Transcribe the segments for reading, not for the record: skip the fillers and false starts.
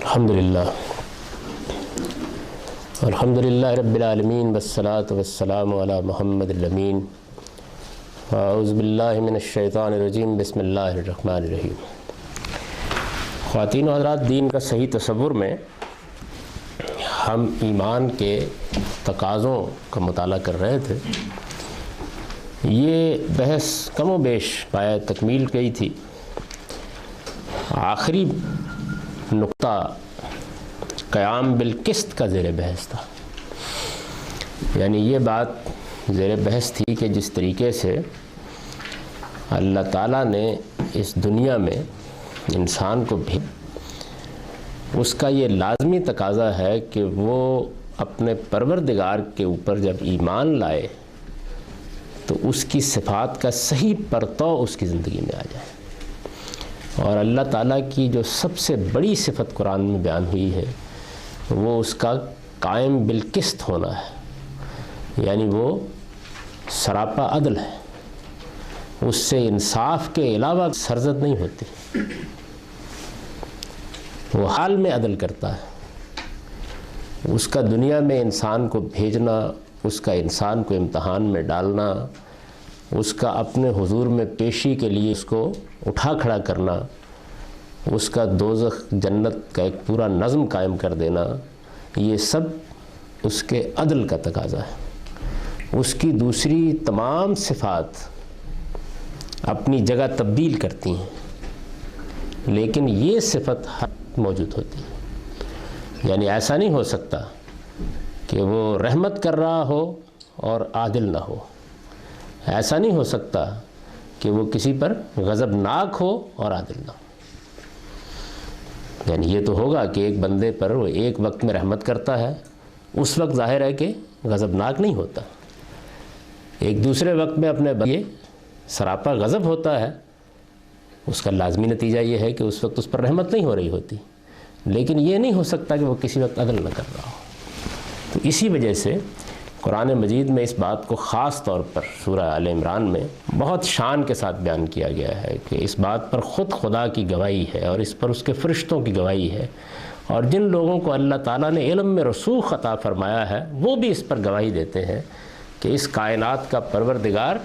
الحمدللہ رب العالمین والصلاة والسلام علی محمد الامین اعوذ باللہ من الشیطان الرجیم بسم اللہ الرحمن الرحیم۔ خواتین و حضرات، دین کا صحیح تصور میں ہم ایمان کے تقاضوں کا مطالعہ کر رہے تھے۔ یہ بحث کم و بیش پایہ تکمیل گئی تھی۔ آخری نقطہ قیام بالقسط کا زیر بحث تھا، یعنی یہ بات زیر بحث تھی کہ جس طریقے سے اللہ تعالیٰ نے اس دنیا میں انسان کو بھی، اس کا یہ لازمی تقاضا ہے کہ وہ اپنے پروردگار کے اوپر جب ایمان لائے تو اس کی صفات کا صحیح پرتو اس کی زندگی میں آ جائے۔ اور اللہ تعالیٰ کی جو سب سے بڑی صفت قرآن میں بیان ہوئی ہے وہ اس کا قائم بالقسط ہونا ہے، یعنی وہ سراپا عدل ہے، اس سے انصاف کے علاوہ سرزد نہیں ہوتی، وہ حال میں عدل کرتا ہے۔ اس کا دنیا میں انسان کو بھیجنا، اس کا انسان کو امتحان میں ڈالنا، اس کا اپنے حضور میں پیشی کے لیے اس کو اٹھا کھڑا کرنا، اس کا دوزخ جنت کا ایک پورا نظم قائم کر دینا، یہ سب اس کے عدل کا تقاضا ہے۔ اس کی دوسری تمام صفات اپنی جگہ تبدیل کرتی ہیں، لیکن یہ صفت ہر موجود ہوتی ہے۔ یعنی ایسا نہیں ہو سکتا کہ وہ رحمت کر رہا ہو اور عادل نہ ہو، ایسا نہیں ہو سکتا کہ وہ کسی پر غضبناک ہو اور عادل نہ ہو۔ یعنی یہ تو ہوگا کہ ایک بندے پر وہ ایک وقت میں رحمت کرتا ہے، اس وقت ظاہر ہے کہ غضبناک نہیں ہوتا، ایک دوسرے وقت میں اپنے یہ سراپا غضب ہوتا ہے، اس کا لازمی نتیجہ یہ ہے کہ اس وقت اس پر رحمت نہیں ہو رہی ہوتی، لیکن یہ نہیں ہو سکتا کہ وہ کسی وقت عدل نہ کر رہا ہو۔ تو اسی وجہ سے قرآن مجید میں اس بات کو خاص طور پر سورہ آل عمران میں بہت شان کے ساتھ بیان کیا گیا ہے کہ اس بات پر خود خدا کی گواہی ہے اور اس پر اس کے فرشتوں کی گواہی ہے، اور جن لوگوں کو اللہ تعالیٰ نے علم میں رسوخ عطا فرمایا ہے وہ بھی اس پر گواہی دیتے ہیں کہ اس کائنات کا پروردگار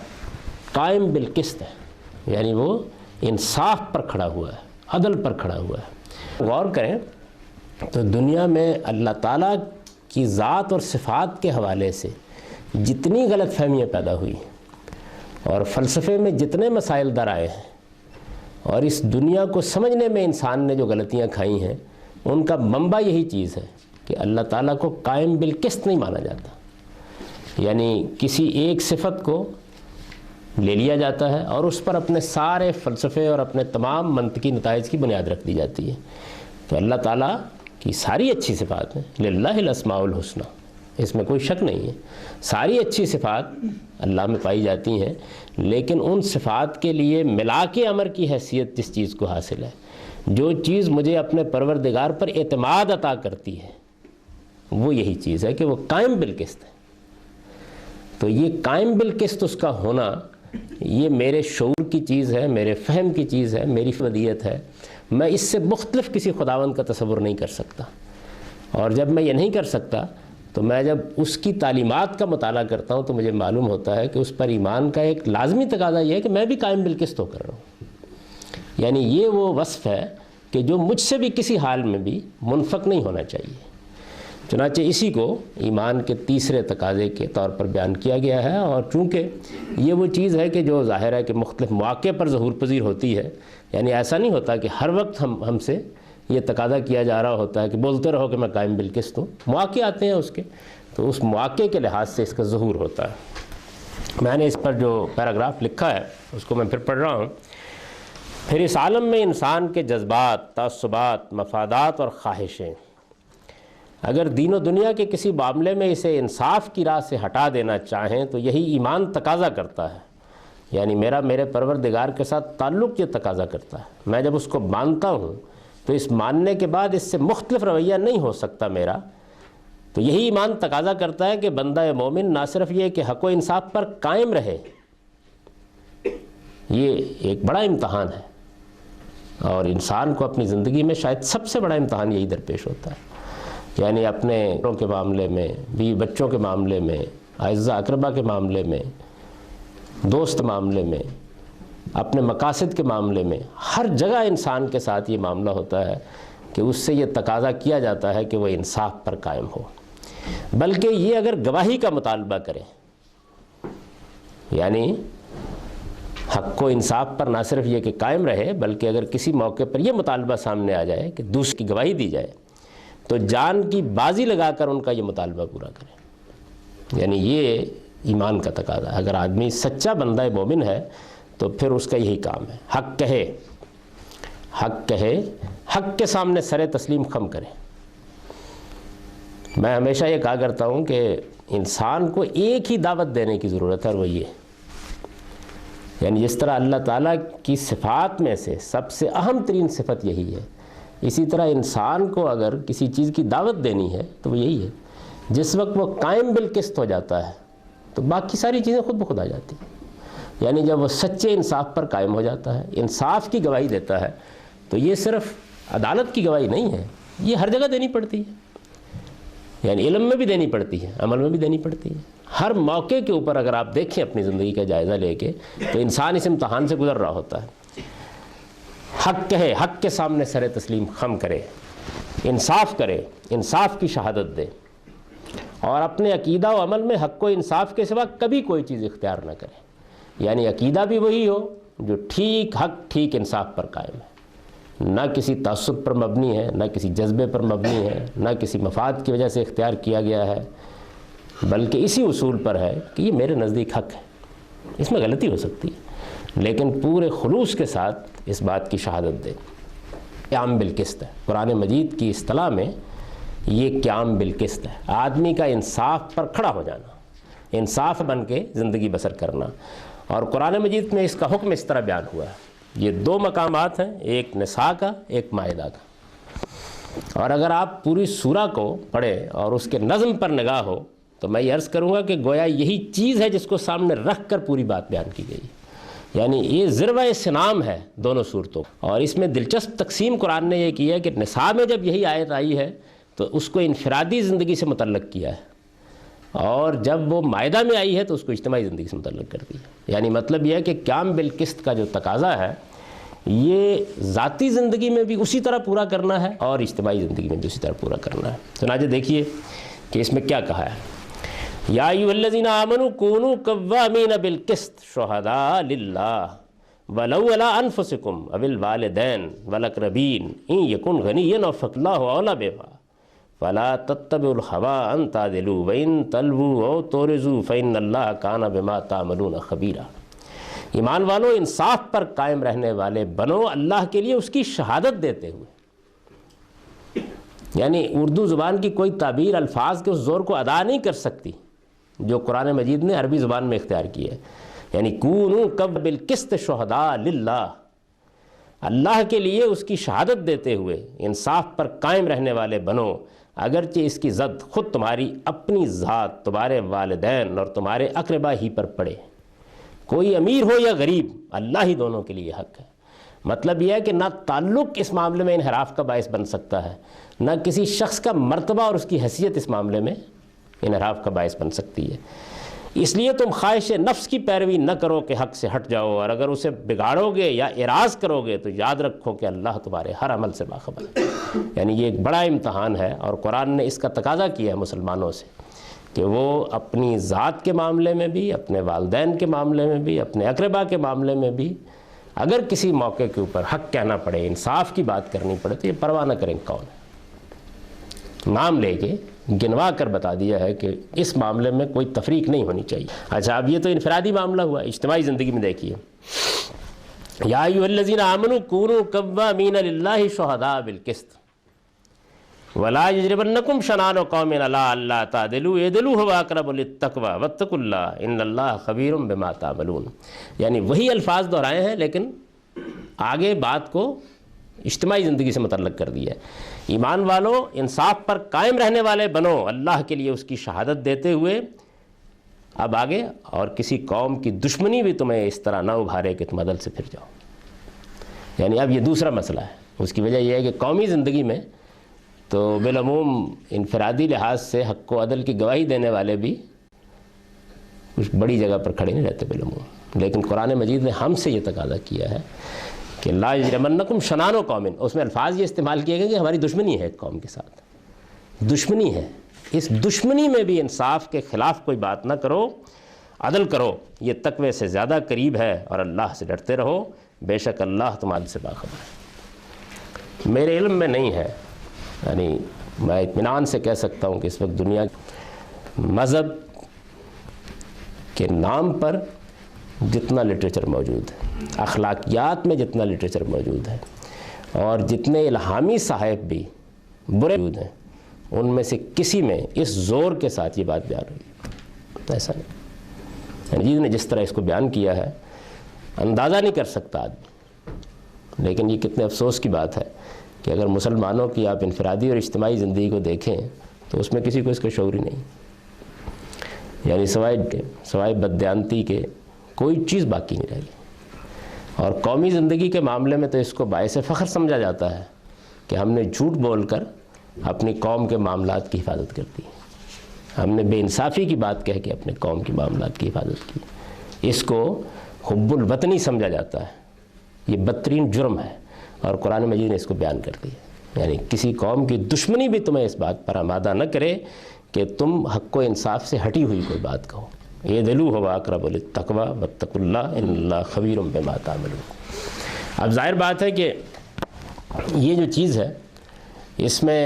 قائم بالقسط ہے، یعنی وہ انصاف پر کھڑا ہوا ہے، عدل پر کھڑا ہوا ہے۔ غور کریں تو دنیا میں اللہ تعالیٰ کی ذات اور صفات کے حوالے سے جتنی غلط فہمیاں پیدا ہوئی ہیں اور فلسفے میں جتنے مسائل در آئے ہیں اور اس دنیا کو سمجھنے میں انسان نے جو غلطیاں کھائی ہیں، ان کا منبع یہی چیز ہے کہ اللہ تعالیٰ کو قائم بالقسط نہیں مانا جاتا، یعنی کسی ایک صفت کو لے لیا جاتا ہے اور اس پر اپنے سارے فلسفے اور اپنے تمام منطقی نتائج کی بنیاد رکھ دی جاتی ہے۔ تو اللہ تعالیٰ کی ساری اچھی صفات ہیں، للہ الاسماء الحسنی، اس میں کوئی شک نہیں ہے، ساری اچھی صفات اللہ میں پائی جاتی ہیں، لیکن ان صفات کے لیے ملاک امر کی حیثیت جس چیز کو حاصل ہے، جو چیز مجھے اپنے پروردگار پر اعتماد عطا کرتی ہے، وہ یہی چیز ہے کہ وہ قائم بالقسط ہے۔ تو یہ قائم بالقسط اس کا ہونا، یہ میرے شعور کی چیز ہے، میرے فہم کی چیز ہے، میری فردیت ہے، میں اس سے مختلف کسی خداوند کا تصور نہیں کر سکتا۔ اور جب میں یہ نہیں کر سکتا تو میں جب اس کی تعلیمات کا مطالعہ کرتا ہوں تو مجھے معلوم ہوتا ہے کہ اس پر ایمان کا ایک لازمی تقاضا یہ ہے کہ میں بھی قائم بالقسط ہو کر رہا ہوں، یعنی یہ وہ وصف ہے کہ جو مجھ سے بھی کسی حال میں بھی منفک نہیں ہونا چاہیے۔ چنانچہ اسی کو ایمان کے تیسرے تقاضے کے طور پر بیان کیا گیا ہے، اور چونکہ یہ وہ چیز ہے کہ جو ظاہر ہے کہ مختلف مواقع پر ظہور پذیر ہوتی ہے، یعنی ایسا نہیں ہوتا کہ ہر وقت ہم سے یہ تقاضا کیا جا رہا ہوتا ہے کہ بولتے رہو کہ میں قائم بالقسط ہوں، مواقع آتے ہیں اس کے، تو اس مواقع کے لحاظ سے اس کا ظہور ہوتا ہے۔ میں نے اس پر جو پیراگراف لکھا ہے اس کو میں پھر پڑھ رہا ہوں۔ پھر اس عالم میں انسان کے جذبات، تعصبات، مفادات اور خواہشیں اگر دین و دنیا کے کسی معاملے میں اسے انصاف کی راہ سے ہٹا دینا چاہیں تو یہی ایمان تقاضا کرتا ہے، یعنی میرے پروردگار کے ساتھ تعلق یہ تقاضا کرتا ہے۔ میں جب اس کو مانتا ہوں تو اس ماننے کے بعد اس سے مختلف رویہ نہیں ہو سکتا میرا، تو یہی ایمان تقاضا کرتا ہے کہ بندہ مومن نہ صرف یہ کہ حق و انصاف پر قائم رہے، یہ ایک بڑا امتحان ہے، اور انسان کو اپنی زندگی میں شاید سب سے بڑا امتحان یہی درپیش ہوتا ہے، یعنی اپنے کے معاملے میں، بیوی بچوں کے معاملے میں، اعزاء اقربا کے معاملے میں، دوست معاملے میں، اپنے مقاصد کے معاملے میں، ہر جگہ انسان کے ساتھ یہ معاملہ ہوتا ہے کہ اس سے یہ تقاضا کیا جاتا ہے کہ وہ انصاف پر قائم ہو، بلکہ یہ اگر گواہی کا مطالبہ کرے، یعنی حق و انصاف پر نہ صرف یہ کہ قائم رہے، بلکہ اگر کسی موقع پر یہ مطالبہ سامنے آ جائے کہ دوسرے کی گواہی دی جائے تو جان کی بازی لگا کر ان کا یہ مطالبہ پورا کرے، یعنی یہ ایمان کا تقاضا ہے۔ اگر آدمی سچا بندہ مومن ہے تو پھر اس کا یہی کام ہے، حق کہے، حق کہے، حق کے سامنے سر تسلیم خم کرے۔ میں ہمیشہ یہ کہا کرتا ہوں کہ انسان کو ایک ہی دعوت دینے کی ضرورت ہے، اور وہ یہ، یعنی جس طرح اللہ تعالیٰ کی صفات میں سے سب سے اہم ترین صفت یہی ہے، اسی طرح انسان کو اگر کسی چیز کی دعوت دینی ہے تو وہ یہی ہے۔ جس وقت وہ قائم بالقسط ہو جاتا ہے تو باقی ساری چیزیں خود بخود آ جاتی ہیں، یعنی جب وہ سچے انصاف پر قائم ہو جاتا ہے، انصاف کی گواہی دیتا ہے، تو یہ صرف عدالت کی گواہی نہیں ہے، یہ ہر جگہ دینی پڑتی ہے، یعنی علم میں بھی دینی پڑتی ہے، عمل میں بھی دینی پڑتی ہے۔ ہر موقع کے اوپر اگر آپ دیکھیں اپنی زندگی کا جائزہ لے کے تو انسان اس امتحان سے گزر رہا ہوتا ہے۔ حق کہے، حق کے سامنے سر تسلیم خم کرے، انصاف کرے، انصاف کی شہادت دے، اور اپنے عقیدہ و عمل میں حق و انصاف کے سوا کبھی کوئی چیز اختیار نہ کرے، یعنی عقیدہ بھی وہی ہو جو ٹھیک حق ٹھیک انصاف پر قائم ہے، نہ کسی تعصب پر مبنی ہے، نہ کسی جذبے پر مبنی ہے، نہ کسی مفاد کی وجہ سے اختیار کیا گیا ہے، بلکہ اسی اصول پر ہے کہ یہ میرے نزدیک حق ہے، اس میں غلطی ہو سکتی ہے لیکن پورے خلوص کے ساتھ اس بات کی شہادت دے۔ قیام بالقسط ہے، قرآن مجید کی اصطلاح میں یہ قیام بالقسط ہے، آدمی کا انصاف پر کھڑا ہو جانا، انصاف بن کے زندگی بسر کرنا، اور قرآن مجید میں اس کا حکم اس طرح بیان ہوا ہے۔ یہ دو مقامات ہیں، ایک نساء کا، ایک مائدہ کا، اور اگر آپ پوری سورہ کو پڑھیں اور اس کے نظم پر نگاہ ہو تو میں یہ عرض کروں گا کہ گویا یہی چیز ہے جس کو سامنے رکھ کر پوری بات بیان کی گئی، یعنی یہ ذروۂ سنام ہے دونوں صورتوں، اور اس میں دلچسپ تقسیم قرآن نے یہ کی ہے کہ نساء میں جب یہی آیت آئی ہے تو اس کو انفرادی زندگی سے متعلق کیا ہے، اور جب وہ مائدہ میں آئی ہے تو اس کو اجتماعی زندگی سے متعلق کر دی ہے۔ یعنی مطلب یہ ہے کہ قیام بالقسط کا جو تقاضا ہے یہ ذاتی زندگی میں بھی اسی طرح پورا کرنا ہے اور اجتماعی زندگی میں بھی اسی طرح پورا کرنا ہے۔ چنانچہ دیکھیے کہ اس میں کیا کہا ہے، یا ایھا الذین آمنوا کونوا قوامین بالقسط شہداء للہ ولو علی انفسکم او الوالدین والاقربین ان یکن غنیا او فاللہ اولی بہما فلا تتبعوا الہوی ان تعدلوا وان تلووا او تعرضوا فان اللہ کان بما تعملون خبیرا۔ ایمان والو، انصاف پر قائم رہنے والے بنو، اللہ کے لیے اس کی شہادت دیتے ہوئے، یعنی اردو زبان کی کوئی تعبیر الفاظ کے اس زور کو ادا نہیں کر سکتی جو قرآن مجید نے عربی زبان میں اختیار کی ہے، یعنی کونوا قوامین بالقسط شہداء للہ، اللہ کے لیے اس کی شہادت دیتے ہوئے انصاف پر قائم رہنے والے بنو، اگرچہ اس کی زد خود تمہاری اپنی ذات، تمہارے والدین اور تمہارے اقربا ہی پر پڑے، کوئی امیر ہو یا غریب، اللہ ہی دونوں کے لیے حق ہے۔ مطلب یہ ہے کہ نہ تعلق اس معاملے میں انحراف کا باعث بن سکتا ہے، نہ کسی شخص کا مرتبہ اور اس کی حیثیت اس معاملے میں انحراف کا باعث بن سکتی ہے۔ اس لیے تم خواہش نفس کی پیروی نہ کرو کہ حق سے ہٹ جاؤ، اور اگر اسے بگاڑو گے یا اعراض کرو گے تو یاد رکھو کہ اللہ تمہارے ہر عمل سے باخبر ہے۔ یعنی یہ ایک بڑا امتحان ہے، اور قرآن نے اس کا تقاضا کیا ہے مسلمانوں سے کہ وہ اپنی ذات کے معاملے میں بھی، اپنے والدین کے معاملے میں بھی، اپنے اقربا کے معاملے میں بھی اگر کسی موقع کے اوپر حق کہنا پڑے، انصاف کی بات کرنی پڑے تو یہ پرواہ نہ کریں کون ہے، نام لے کے گنوا کر بتا دیا ہے کہ اس معاملے میں کوئی تفریق نہیں ہونی چاہیے۔ اچھا، اب یہ تو انفرادی معاملہ ہوا، اجتماعی زندگی میں دیکھیے، یا ایھا الذین آمنوا کونوا قوامین للہ شہداء بالقسط ولا یجرمنکم شنآن قوم علی الا تعدلوا اعدلوا ھو اقرب للتقوی واتقوا اللہ ان اللہ خبیر بما تعملون۔ یعنی وہی الفاظ دہرائے ہیں لیکن آگے بات کو اجتماعی زندگی سے متعلق کر دیا ہے۔ ایمان والو، انصاف پر قائم رہنے والے بنو، اللہ کے لیے اس کی شہادت دیتے ہوئے، اب آگے، اور کسی قوم کی دشمنی بھی تمہیں اس طرح نہ ابھارے کہ تم عدل سے پھر جاؤ۔ یعنی اب یہ دوسرا مسئلہ ہے. اس کی وجہ یہ ہے کہ قومی زندگی میں تو بالعموم انفرادی لحاظ سے حق و عدل کی گواہی دینے والے بھی کچھ بڑی جگہ پر کھڑے نہیں رہتے بالعموم. لیکن قرآن مجید نے ہم سے یہ تقاضا کیا ہے کہ لا یجرمنکم شنآن قوم. اس میں الفاظ یہ استعمال کیے گئے کہ ہماری دشمنی ہے ایک قوم کے ساتھ, دشمنی ہے. اس دشمنی میں بھی انصاف کے خلاف کوئی بات نہ کرو, عدل کرو, یہ تقوی سے زیادہ قریب ہے, اور اللہ سے ڈرتے رہو, بے شک اللہ تمہارے سے باخبر ہے. میرے علم میں نہیں ہے, یعنی میں اطمینان سے کہہ سکتا ہوں کہ اس وقت دنیا مذہب کے نام پر جتنا لٹریچر موجود ہے, اخلاقیات میں جتنا لٹریچر موجود ہے, اور جتنے الہامی صحائف بھی برے موجود ہیں, ان میں سے کسی میں اس زور کے ساتھ یہ بات بیان ہوئی ایسا نہیں. جی نے جس طرح اس کو بیان کیا ہے اندازہ نہیں کر سکتا آدمی. لیکن یہ کتنے افسوس کی بات ہے کہ اگر مسلمانوں کی آپ انفرادی اور اجتماعی زندگی کو دیکھیں تو اس میں کسی کو اس کا شعور ہی نہیں. یعنی سوائے بددیانتی کے کوئی چیز باقی نہیں رہ گئی. اور قومی زندگی کے معاملے میں تو اس کو باعث فخر سمجھا جاتا ہے کہ ہم نے جھوٹ بول کر اپنی قوم کے معاملات کی حفاظت کر دی, ہم نے بے انصافی کی بات کہہ کے اپنے قوم کے معاملات کی حفاظت کی. اس کو حب الوطنی سمجھا جاتا ہے, یہ بدترین جرم ہے, اور قرآن مجید نے اس کو بیان کر دیا. یعنی کسی قوم کی دشمنی بھی تمہیں اس بات پر آمادہ نہ کرے کہ تم حق و انصاف سے ہٹی ہوئی کوئی بات کہو. اعدلوا هو اقرب للتقوی واتقوا اللہ ان اللہ خبیر بما تعملون. اب ظاہر بات ہے کہ یہ جو چیز ہے اس میں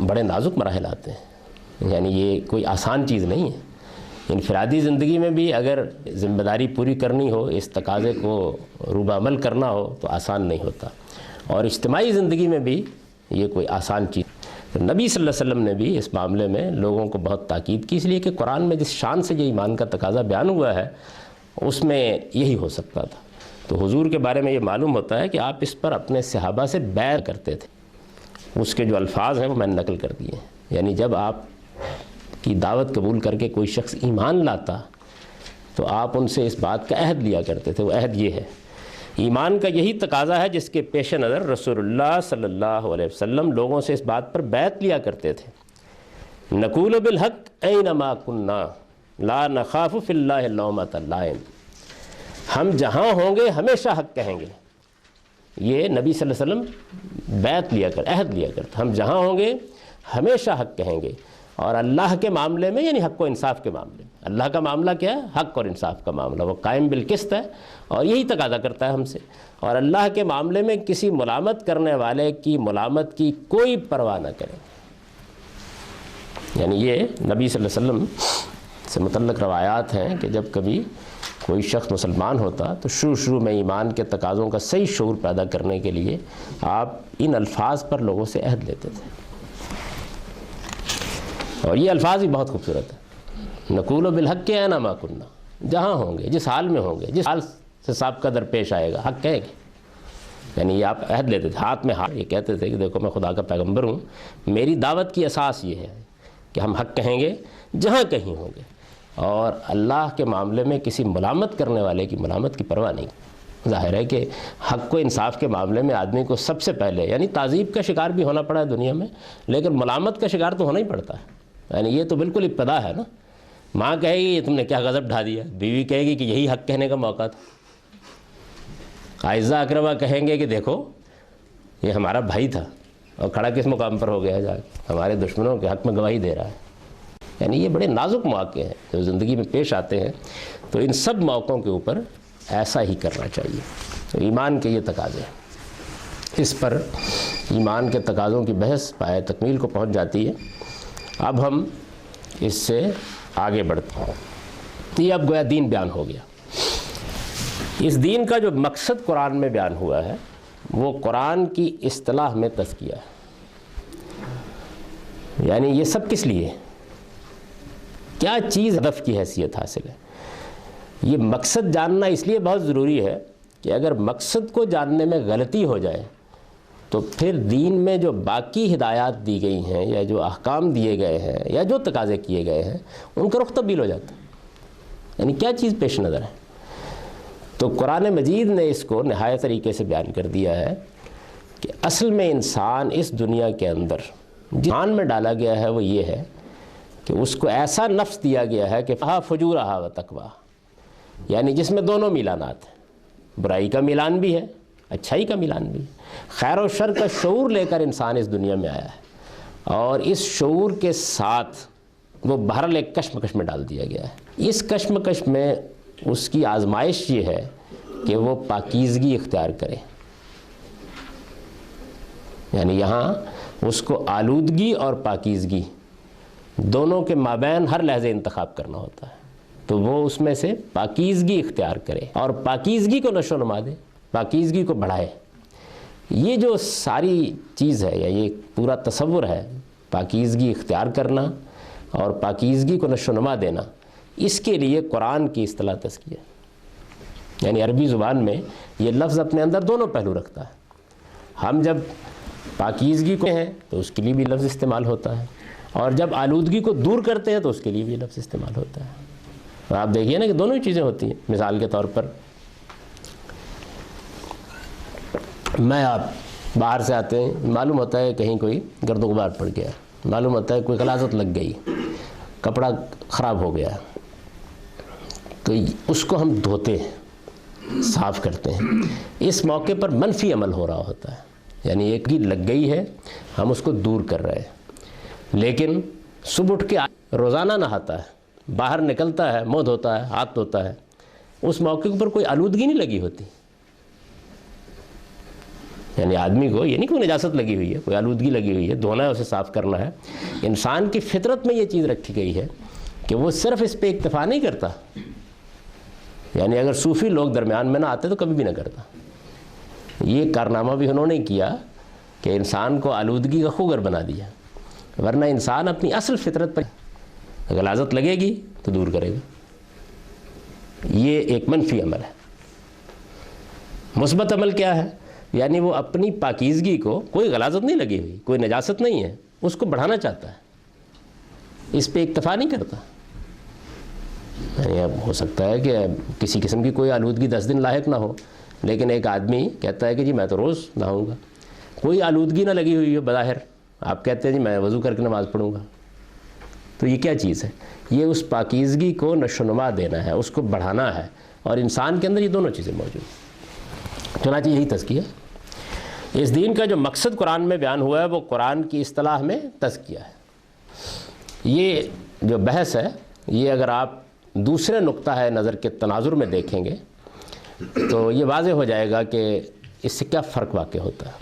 بڑے نازک مراحل آتے ہیں, یعنی یہ کوئی آسان چیز نہیں ہے. انفرادی زندگی میں بھی اگر ذمہ داری پوری کرنی ہو, اس تقاضے کو روبہ عمل کرنا ہو تو آسان نہیں ہوتا, اور اجتماعی زندگی میں بھی یہ کوئی آسان چیز. نبی صلی اللہ علیہ وسلم نے بھی اس معاملے میں لوگوں کو بہت تاکید کی, اس لیے کہ قرآن میں جس شان سے یہ ایمان کا تقاضا بیان ہوا ہے اس میں یہی ہو سکتا تھا. تو حضور کے بارے میں یہ معلوم ہوتا ہے کہ آپ اس پر اپنے صحابہ سے بیعت کرتے تھے. اس کے جو الفاظ ہیں وہ میں نے نقل کر دیے ہیں. یعنی جب آپ کی دعوت قبول کر کے کوئی شخص ایمان لاتا تو آپ ان سے اس بات کا عہد لیا کرتے تھے. وہ عہد یہ ہے, ایمان کا یہی تقاضا ہے جس کے پیش نظر رسول اللہ صلی اللہ علیہ وسلم لوگوں سے اس بات پر بیعت لیا کرتے تھے. نقول بالحق اینما کنا لا نخاف فی اللہ لومۃ لائم. ہم جہاں ہوں گے ہمیشہ حق کہیں گے. یہ نبی صلی اللہ علیہ وسلم بیعت لیا کر, عہد لیا کرتے, ہم جہاں ہوں گے ہمیشہ حق کہیں گے. اور اللہ کے معاملے میں یعنی حق و انصاف کے معاملے میں, اللہ کا معاملہ کیا ہے؟ حق اور انصاف کا معاملہ. وہ قائم بالقسط ہے اور یہی تقاضا کرتا ہے ہم سے. اور اللہ کے معاملے میں کسی ملامت کرنے والے کی ملامت کی کوئی پرواہ نہ کریں. یعنی یہ نبی صلی اللہ علیہ وسلم سے متعلق روایات ہیں کہ جب کبھی کوئی شخص مسلمان ہوتا تو شروع میں ایمان کے تقاضوں کا صحیح شعور پیدا کرنے کے لیے آپ ان الفاظ پر لوگوں سے عہد لیتے تھے. اور یہ الفاظ بھی بہت خوبصورت ہے. نقول بالحق اینما کنا, جہاں ہوں گے, جس حال میں ہوں گے, جس حال سے سابقہ درپیش آئے گا حق کہیں گے. یعنی یہ آپ عہد لیتے تھے, ہاتھ میں ہاتھ, یہ کہتے تھے کہ دیکھو میں خدا کا پیغمبر ہوں, میری دعوت کی اساس یہ ہے کہ ہم حق کہیں گے جہاں کہیں ہوں گے, اور اللہ کے معاملے میں کسی ملامت کرنے والے کی ملامت کی پرواہ نہیں. ظاہر ہے کہ حق و انصاف کے معاملے میں آدمی کو سب سے پہلے یعنی تعذیب کا شکار بھی ہونا پڑا ہے دنیا میں, لیکن ملامت کا شکار تو ہونا ہی پڑتا ہے. یعنی یہ تو بالکل ابتدا ہے نا. ماں کہے گی یہ تم نے کیا غضب ڈھا دیا, بیوی کہے گی کہ یہی حق کہنے کا موقع تھا, اعزہ اقربا کہیں گے کہ دیکھو یہ ہمارا بھائی تھا اور کھڑا کس مقام پر ہو گیا جا کے, ہمارے دشمنوں کے حق میں گواہی دے رہا ہے. یعنی یہ بڑے نازک مواقع ہیں جو زندگی میں پیش آتے ہیں, تو ان سب موقعوں کے اوپر ایسا ہی کرنا چاہیے. تو ایمان کے یہ تقاضے ہیں, اس پر ایمان کے تقاضوں کی بحث پائے تکمیل کو پہنچ جاتی ہے. اب ہم اس سے آگے بڑھتے ہیں. یہ اب گویا دین بیان ہو گیا. اس دین کا جو مقصد قرآن میں بیان ہوا ہے وہ قرآن کی اصطلاح میں تزکیہ ہے. یعنی یہ سب کس لیے, کیا چیز ہدف کی حیثیت حاصل ہے. یہ مقصد جاننا اس لیے بہت ضروری ہے کہ اگر مقصد کو جاننے میں غلطی ہو جائے تو پھر دین میں جو باقی ہدایات دی گئی ہیں یا جو احکام دیے گئے ہیں یا جو تقاضے کیے گئے ہیں ان کا رخ تبدیل ہو جاتا ہے. یعنی کیا چیز پیش نظر ہے. تو قرآن مجید نے اس کو نہایت طریقے سے بیان کر دیا ہے کہ اصل میں انسان اس دنیا کے اندر جہان میں ڈالا گیا ہے وہ یہ ہے کہ اس کو ایسا نفس دیا گیا ہے کہ فہا فجورہا و تقوا، یعنی جس میں دونوں میلانات ہیں، برائی کا میلان بھی ہے، اچھائی کا میلان بھی ہے، خیر و شر کا شعور لے کر انسان اس دنیا میں آیا ہے، اور اس شعور کے ساتھ وہ بہرحال ایک کشمکش میں ڈال دیا گیا ہے۔ اس کشمکش میں اس کی آزمائش یہ ہے کہ وہ پاکیزگی اختیار کرے، یعنی یہاں اس کو آلودگی اور پاکیزگی دونوں کے مابین ہر لحظے انتخاب کرنا ہوتا ہے، تو وہ اس میں سے پاکیزگی اختیار کرے اور پاکیزگی کو نشو و نما دے، پاکیزگی کو بڑھائے۔ یہ جو ساری چیز ہے یا یہ پورا تصور ہے پاکیزگی اختیار کرنا اور پاکیزگی کو نشو و نما دینا، اس کے لیے قرآن کی اصطلاح تزکیہ، یعنی عربی زبان میں یہ لفظ اپنے اندر دونوں پہلو رکھتا ہے۔ ہم جب پاکیزگی کو ہیں تو اس کے لیے بھی لفظ استعمال ہوتا ہے، اور جب آلودگی کو دور کرتے ہیں تو اس کے لیے بھی لفظ استعمال ہوتا ہے۔ اور آپ دیکھیے نا کہ دونوں ہی چیزیں ہوتی ہیں۔ مثال کے طور پر میں آپ باہر سے آتے ہیں، معلوم ہوتا ہے کہیں کوئی گرد و غبار پڑ گیا، معلوم ہوتا ہے کوئی غلاظت لگ گئی، کپڑا خراب ہو گیا، تو اس کو ہم دھوتے ہیں، صاف کرتے ہیں۔ اس موقع پر منفی عمل ہو رہا ہوتا ہے، یعنی ایک کی لگ گئی ہے، ہم اس کو دور کر رہے ہیں۔ لیکن صبح اٹھ کے روزانہ نہاتا ہے، باہر نکلتا ہے، منہ دھوتا ہے، ہاتھ دھوتا ہے، اس موقع پر کوئی آلودگی نہیں لگی ہوتی، یعنی آدمی کو یہ نہیں کوئی نجاست لگی ہوئی ہے، کوئی آلودگی لگی ہوئی ہے، دھونا ہے، اسے صاف کرنا ہے۔ انسان کی فطرت میں یہ چیز رکھی گئی ہے کہ وہ صرف اس پہ اکتفا نہیں کرتا، یعنی اگر صوفی لوگ درمیان میں نہ آتے تو کبھی بھی نہ کرتا۔ یہ کارنامہ بھی انہوں نے کیا کہ انسان کو آلودگی کا خوگر بنا دیا، ورنہ انسان اپنی اصل فطرت پر غلاظت لگے گی تو دور کرے گا۔ یہ ایک منفی عمل ہے۔ مثبت عمل کیا ہے؟ یعنی وہ اپنی پاکیزگی کو، کوئی غلاظت نہیں لگی ہوئی، کوئی نجاست نہیں ہے، اس کو بڑھانا چاہتا ہے، اس پہ اکتفا نہیں کرتا۔ یعنی اب ہو سکتا ہے کہ کسی قسم کی کوئی آلودگی 10 دن لاحق نہ ہو، لیکن ایک آدمی کہتا ہے کہ جی میں تو روز نہاؤں گا، کوئی آلودگی نہ لگی ہوئی ہے بظاہر، آپ کہتے ہیں جی میں وضو کر کے نماز پڑھوں گا، تو یہ کیا چیز ہے؟ یہ اس پاکیزگی کو نشو و نما دینا ہے، اس کو بڑھانا ہے، اور انسان کے اندر یہ دونوں چیزیں موجود ہیں۔ چنانچہ یہی تزکیہ، اس دین کا جو مقصد قرآن میں بیان ہوا ہے وہ قرآن کی اصطلاح میں تزکیہ ہے۔ یہ جو بحث ہے یہ اگر آپ دوسرے نقطہ نظر کے تناظر میں دیکھیں گے تو یہ واضح ہو جائے گا کہ اس سے کیا فرق واقع ہوتا ہے۔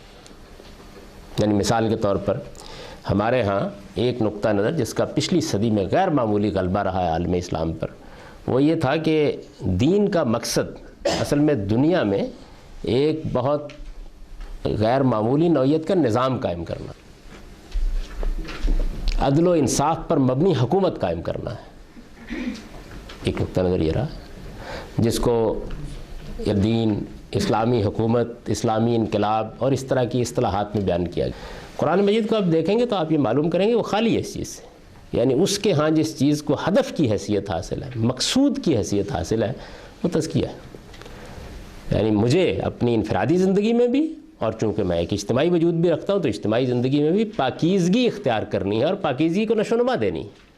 یعنی مثال کے طور پر ہمارے ہاں ایک نقطہ نظر جس کا پچھلی صدی میں غیر معمولی غلبہ رہا ہے عالم اسلام پر، وہ یہ تھا کہ دین کا مقصد اصل میں دنیا میں ایک بہت غیر معمولی نوعیت کا نظام قائم کرنا، عدل و انصاف پر مبنی حکومت قائم کرنا ہے۔ ایک نقطہ نظر یہ رہا جس کو دین، اسلامی حکومت، اسلامی انقلاب اور اس طرح کی اصطلاحات میں بیان کیا گیا۔ قرآن مجید کو آپ دیکھیں گے تو آپ یہ معلوم کریں گے وہ خالی ہے اس چیز سے، یعنی اس کے ہاں جس چیز کو ہدف کی حیثیت حاصل ہے، مقصود کی حیثیت حاصل ہے، وہ تزکیہ ہے۔ یعنی مجھے اپنی انفرادی زندگی میں بھی، اور چونکہ میں ایک اجتماعی وجود بھی رکھتا ہوں تو اجتماعی زندگی میں بھی پاکیزگی اختیار کرنی ہے اور پاکیزگی کو نشو و نما دینی ہے۔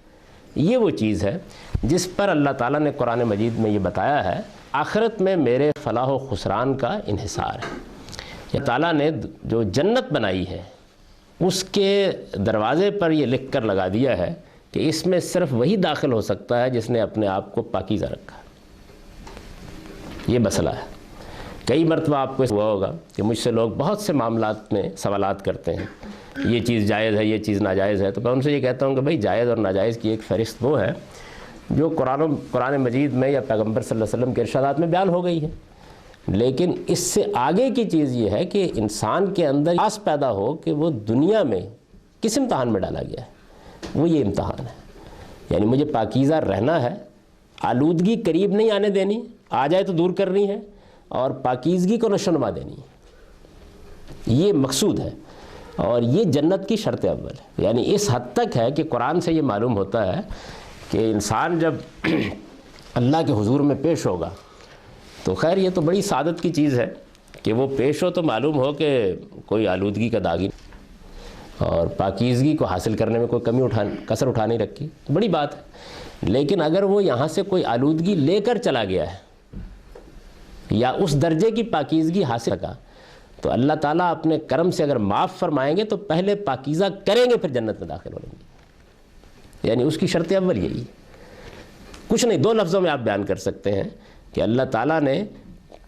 یہ وہ چیز ہے جس پر اللہ تعالیٰ نے قرآن مجید میں یہ بتایا ہے آخرت میں میرے فلاح و خسران کا انحصار ہے۔ اللہ تعالیٰ نے جو جنت بنائی ہے اس کے دروازے پر یہ لکھ کر لگا دیا ہے کہ اس میں صرف وہی داخل ہو سکتا ہے جس نے اپنے آپ کو پاکیزہ رکھا۔ یہ مسئلہ ہے۔ کئی مرتبہ آپ کو ہوا ہوگا کہ مجھ سے لوگ بہت سے معاملات میں سوالات کرتے ہیں، یہ چیز جائز ہے، یہ چیز ناجائز ہے، تو میں ان سے یہ کہتا ہوں کہ بھائی جائز اور ناجائز کی ایک فہرست وہ ہے جو قرآن مجید میں یا پیغمبر صلی اللہ علیہ وسلم کے ارشادات میں بیان ہو گئی ہے، لیکن اس سے آگے کی چیز یہ ہے کہ انسان کے اندر آس پیدا ہو کہ وہ دنیا میں کس امتحان میں ڈالا گیا ہے، وہ یہ امتحان ہے۔ یعنی مجھے پاکیزہ رہنا ہے، آلودگی قریب نہیں آنے دینی، آ جائے تو دور کرنی ہے، اور پاکیزگی کو نشو و نما دینی ہے۔ یہ مقصود ہے اور یہ جنت کی شرط اول ہے۔ یعنی اس حد تک ہے کہ قرآن سے یہ معلوم ہوتا ہے کہ انسان جب اللہ کے حضور میں پیش ہوگا تو خیر یہ تو بڑی سعادت کی چیز ہے کہ وہ پیش ہو تو معلوم ہو کہ کوئی آلودگی کا داغ اور پاکیزگی کو حاصل کرنے میں کوئی کسر اٹھا نہیں رکھی، بڑی بات ہے۔ لیکن اگر وہ یہاں سے کوئی آلودگی لے کر چلا گیا ہے یا اس درجے کی پاکیزگی حاصل کا، تو اللہ تعالیٰ اپنے کرم سے اگر معاف فرمائیں گے تو پہلے پاکیزہ کریں گے، پھر جنت میں داخل ہوں گے۔ یعنی اس کی شرط اول یہی ہے، کچھ نہیں، 2 لفظوں میں آپ بیان کر سکتے ہیں کہ اللہ تعالیٰ نے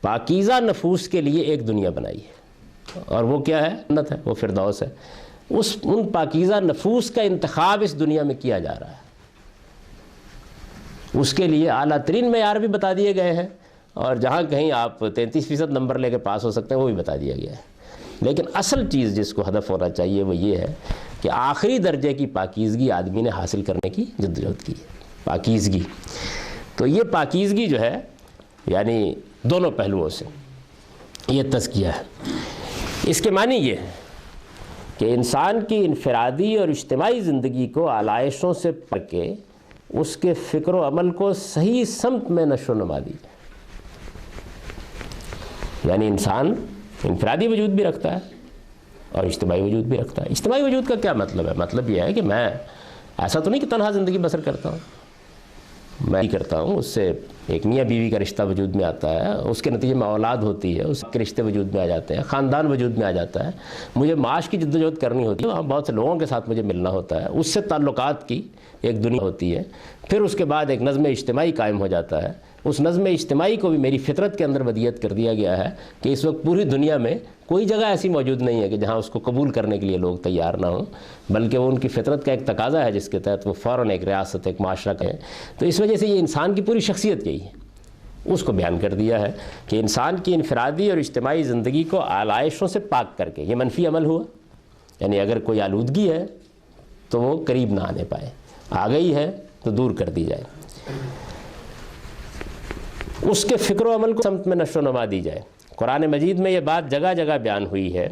پاکیزہ نفوس کے لیے ایک دنیا بنائی ہے، اور وہ کیا ہے؟ جنت ہے، وہ فردوس ہے۔ ان پاکیزہ نفوس کا انتخاب اس دنیا میں کیا جا رہا ہے، اس کے لیے اعلیٰ ترین معیار بھی بتا دیے گئے ہیں، اور جہاں کہیں آپ 33% نمبر لے کے پاس ہو سکتے ہیں وہ بھی بتا دیا گیا ہے۔ لیکن اصل چیز جس کو ہدف ہونا چاہیے وہ یہ ہے کہ آخری درجے کی پاکیزگی آدمی نے حاصل کرنے کی جدوجہد کی ہے، پاکیزگی۔ تو یہ پاکیزگی جو ہے یعنی دونوں پہلوؤں سے یہ تزکیہ ہے۔ اس کے معنی یہ ہے کہ انسان کی انفرادی اور اجتماعی زندگی کو آلائشوں سے پڑھ کے اس کے فکر و عمل کو صحیح سمت میں نشو و نما دی جائے۔ یعنی انسان انفرادی وجود بھی رکھتا ہے اور اجتماعی وجود بھی رکھتا ہے۔ اجتماعی وجود کا کیا مطلب ہے؟ مطلب یہ ہے کہ میں ایسا تو نہیں کہ تنہا زندگی بسر کرتا ہوں، میں ہی کرتا ہوں، اس سے ایک میاں بیوی کا رشتہ وجود میں آتا ہے، اس کے نتیجے میں اولاد ہوتی ہے، اس کے رشتے وجود میں آ جاتے ہیں، خاندان وجود میں آ جاتا ہے، مجھے معاش کی جدوجہد کرنی ہوتی ہے، وہاں بہت سے لوگوں کے ساتھ مجھے ملنا ہوتا ہے، اس سے تعلقات کی ایک دنیا ہوتی ہے، پھر اس کے بعد ایک نظم اجتماعی قائم ہو جاتا ہے۔ اس نظم اجتماعی کو بھی میری فطرت کے اندر ودیت کر دیا گیا ہے کہ اس وقت پوری دنیا میں کوئی جگہ ایسی موجود نہیں ہے کہ جہاں اس کو قبول کرنے کے لیے لوگ تیار نہ ہوں، بلکہ وہ ان کی فطرت کا ایک تقاضا ہے جس کے تحت وہ فوراً ایک ریاست، ایک معاشرہ ہے۔ تو اس وجہ سے یہ انسان کی پوری شخصیت یہی ہے، اس کو بیان کر دیا ہے کہ انسان کی انفرادی اور اجتماعی زندگی کو آلائشوں سے پاک کر کے، یہ منفی عمل ہوا، یعنی اگر کوئی آلودگی ہے تو وہ قریب نہ آنے پائے، آ گئی ہے تو دور کر دی جائے، اس کے فکر و عمل کو سمت میں نشو و نما دی جائے۔ قرآن مجید میں یہ بات جگہ جگہ بیان ہوئی ہے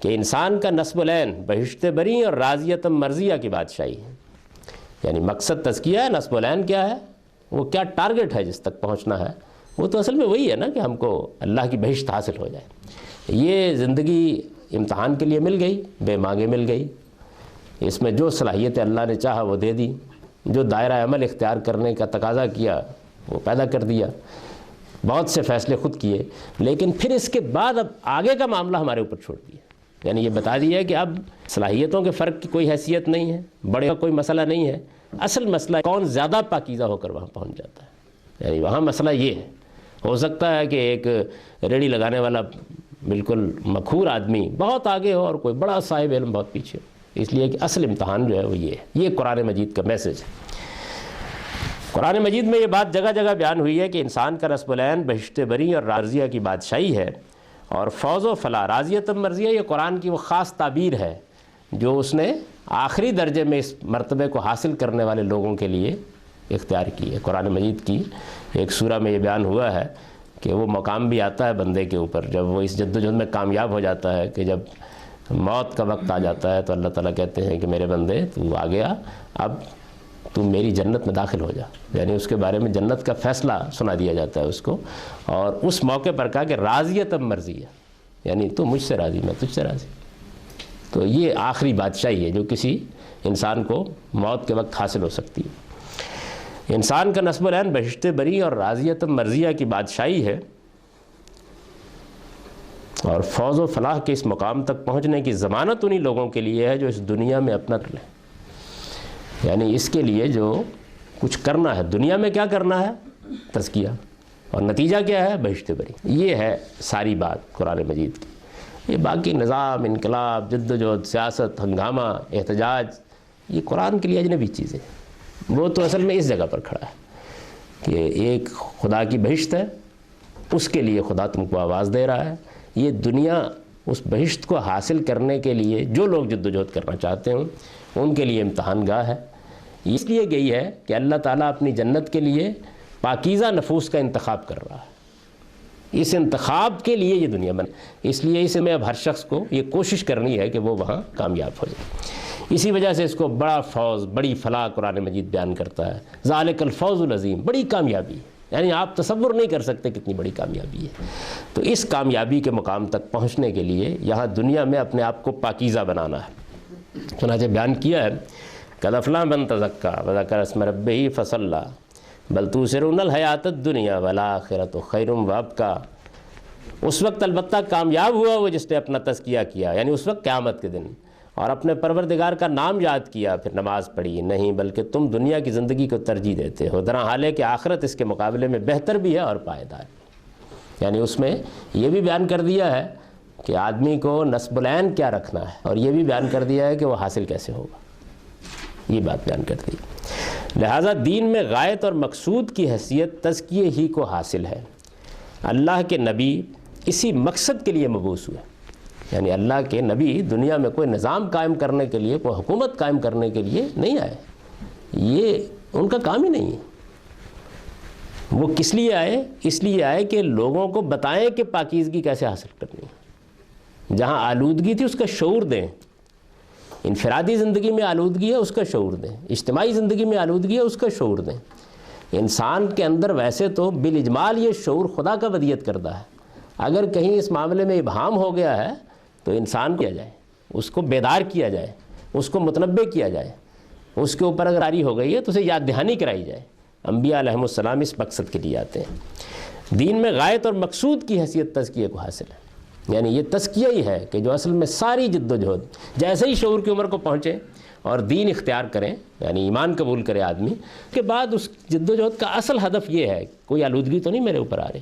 کہ انسان کا نصب العین بہشت بری اور راضیت مرضیہ کی بادشاہی ہے۔ یعنی مقصد تزکیہ ہے، نصب العین کیا ہے، وہ کیا ٹارگٹ ہے جس تک پہنچنا ہے، وہ تو اصل میں وہی ہے نا کہ ہم کو اللہ کی بہشت حاصل ہو جائے۔ یہ زندگی امتحان کے لیے مل گئی، بے مانگے مل گئی، اس میں جو صلاحیتیں اللہ نے چاہا وہ دے دی، جو دائرہ عمل اختیار کرنے کا تقاضا کیا وہ پیدا کر دیا، بہت سے فیصلے خود کیے، لیکن پھر اس کے بعد اب آگے کا معاملہ ہمارے اوپر چھوڑ دیا۔ یعنی یہ بتا دیا کہ اب صلاحیتوں کے فرق کی کوئی حیثیت نہیں ہے، بڑے کا کوئی مسئلہ نہیں ہے، اصل مسئلہ کون زیادہ پاکیزہ ہو کر وہاں پہنچ جاتا ہے۔ یعنی وہاں مسئلہ یہ ہے، ہو سکتا ہے کہ ایک ریڑھی لگانے والا بالکل مخور آدمی بہت آگے ہو اور کوئی بڑا صاحب علم بہت پیچھے ہو، اس لیے کہ اصل امتحان جو ہے وہ یہ ہے۔ یہ قرآن مجید کا میسج ہے۔ قرآن مجید میں یہ بات جگہ جگہ بیان ہوئی ہے کہ انسان کا نصب العین بہشت بری اور راضیہ کی بادشاہی ہے، اور فوز و فلاح، راضیت مرضیہ، یہ قرآن کی وہ خاص تعبیر ہے جو اس نے آخری درجے میں اس مرتبے کو حاصل کرنے والے لوگوں کے لیے اختیار کی ہے۔ قرآن مجید کی ایک سورہ میں یہ بیان ہوا ہے کہ وہ مقام بھی آتا ہے بندے کے اوپر جب وہ اس جدوجہد میں کامیاب ہو جاتا ہے کہ جب موت کا وقت آ جاتا ہے تو اللہ تعالیٰ کہتے ہیں کہ میرے بندے تو آ گیا، اب تم میری جنت میں داخل ہو جا، یعنی اس کے بارے میں جنت کا فیصلہ سنا دیا جاتا ہے اس کو، اور اس موقع پر کہا کہ راضیت مرضیہ، یعنی تو مجھ سے راضی میں تجھ سے راضی۔ تو یہ آخری بادشاہی ہے جو کسی انسان کو موت کے وقت حاصل ہو سکتی ہے۔ انسان کا نصب العین بہشت بری اور راضیت مرضیہ کی بادشاہی ہے، اور فوز و فلاح کے اس مقام تک پہنچنے کی ضمانت انہی لوگوں کے لیے ہے جو اس دنیا میں اپنا کر لیں۔ یعنی اس کے لیے جو کچھ کرنا ہے، دنیا میں کیا کرنا ہے؟ تزکیہ، اور نتیجہ کیا ہے؟ بہشت بری۔ یہ ہے ساری بات قرآن مجید کی۔ یہ باقی نظام، انقلاب، جدوجہد، سیاست، ہنگامہ، احتجاج، یہ قرآن کے لیے اجنبی چیزیں، وہ تو اصل میں اس جگہ پر کھڑا ہے کہ ایک خدا کی بہشت ہے، اس کے لیے خدا تم کو آواز دے رہا ہے۔ یہ دنیا اس بہشت کو حاصل کرنے کے لیے جو لوگ جدوجہد کرنا چاہتے ہیں ان کے لیے امتحان گاہ ہے۔ اس لیے گئی ہے کہ اللہ تعالیٰ اپنی جنت کے لیے پاکیزہ نفوس کا انتخاب کر رہا ہے، اس انتخاب کے لیے یہ دنیا بنے، اس لیے اس میں اب ہر شخص کو یہ کوشش کرنی ہے کہ وہ وہاں کامیاب ہو جائے۔ اسی وجہ سے اس کو بڑا فوز، بڑی فلاح قرآن مجید بیان کرتا ہے، ذالک الفوز العظیم، بڑی کامیابی، یعنی آپ تصور نہیں کر سکتے کتنی بڑی کامیابی ہے۔ تو اس کامیابی کے مقام تک پہنچنے کے لیے یہاں دنیا میں اپنے آپ کو پاکیزہ بنانا ہے۔ چنانچہ بیان کیا ہے قد افلح من تزکیٰ وذکر اسم ربہ فصلی بل تؤثرون الحیاۃ الدنیا والآخرۃ خیر وابقیٰ۔ اس وقت البتہ کامیاب ہوا وہ جس نے اپنا تزکیہ کیا، یعنی اس وقت قیامت کے دن، اور اپنے پروردگار کا نام یاد کیا، پھر نماز پڑھی، نہیں بلکہ تم دنیا کی زندگی کو ترجیح دیتے ہو، درا حال ہے کہ آخرت اس کے مقابلے میں بہتر بھی ہے اور پائیدار بھی۔ یعنی اس میں یہ بھی بیان کر دیا ہے کہ آدمی کو نصب العین کیا رکھنا ہے، اور یہ بھی بیان کر دیا ہے کہ وہ حاصل کیسے ہوگا، یہ بات بیان کر دی۔ لہٰذا دین میں غایت اور مقصود کی حیثیت تزکیے ہی کو حاصل ہے۔ اللہ کے نبی اسی مقصد کے لیے مبعوث ہوئے، یعنی اللہ کے نبی دنیا میں کوئی نظام قائم کرنے کے لیے، کوئی حکومت قائم کرنے کے لیے نہیں آئے، یہ ان کا کام ہی نہیں ہے۔ وہ کس لیے آئے؟ اس لیے آئے کہ لوگوں کو بتائیں کہ پاکیزگی کیسے حاصل کرنی ہے، جہاں آلودگی تھی اس کا شعور دیں، انفرادی زندگی میں آلودگی ہے اس کا شعور دیں، اجتماعی زندگی میں آلودگی ہے اس کا شعور دیں۔ انسان کے اندر ویسے تو بالاجمال یہ شعور خدا کا ودیت کردہ ہے، اگر کہیں اس معاملے میں ابہام ہو گیا ہے تو انسان کیا جائے، اس کو بیدار کیا جائے، اس کو متنبع کیا جائے، اس کے اوپر اگر آری ہو گئی ہے تو اسے یاد دہانی کرائی جائے۔ انبیاء علیہم السلام اس مقصد کے لیے آتے ہیں۔ دین میں غایت اور مقصود کی حیثیت تزکیے کو حاصل ہے، یعنی یہ تزکیہ ہی ہے کہ جو اصل میں ساری جد و جہد جیسے ہی شعور کی عمر کو پہنچے اور دین اختیار کریں، یعنی ایمان قبول کرے آدمی کے بعد اس جد و جہد کا اصل ہدف یہ ہے کوئی آلودگی تو نہیں میرے اوپر آ رہی،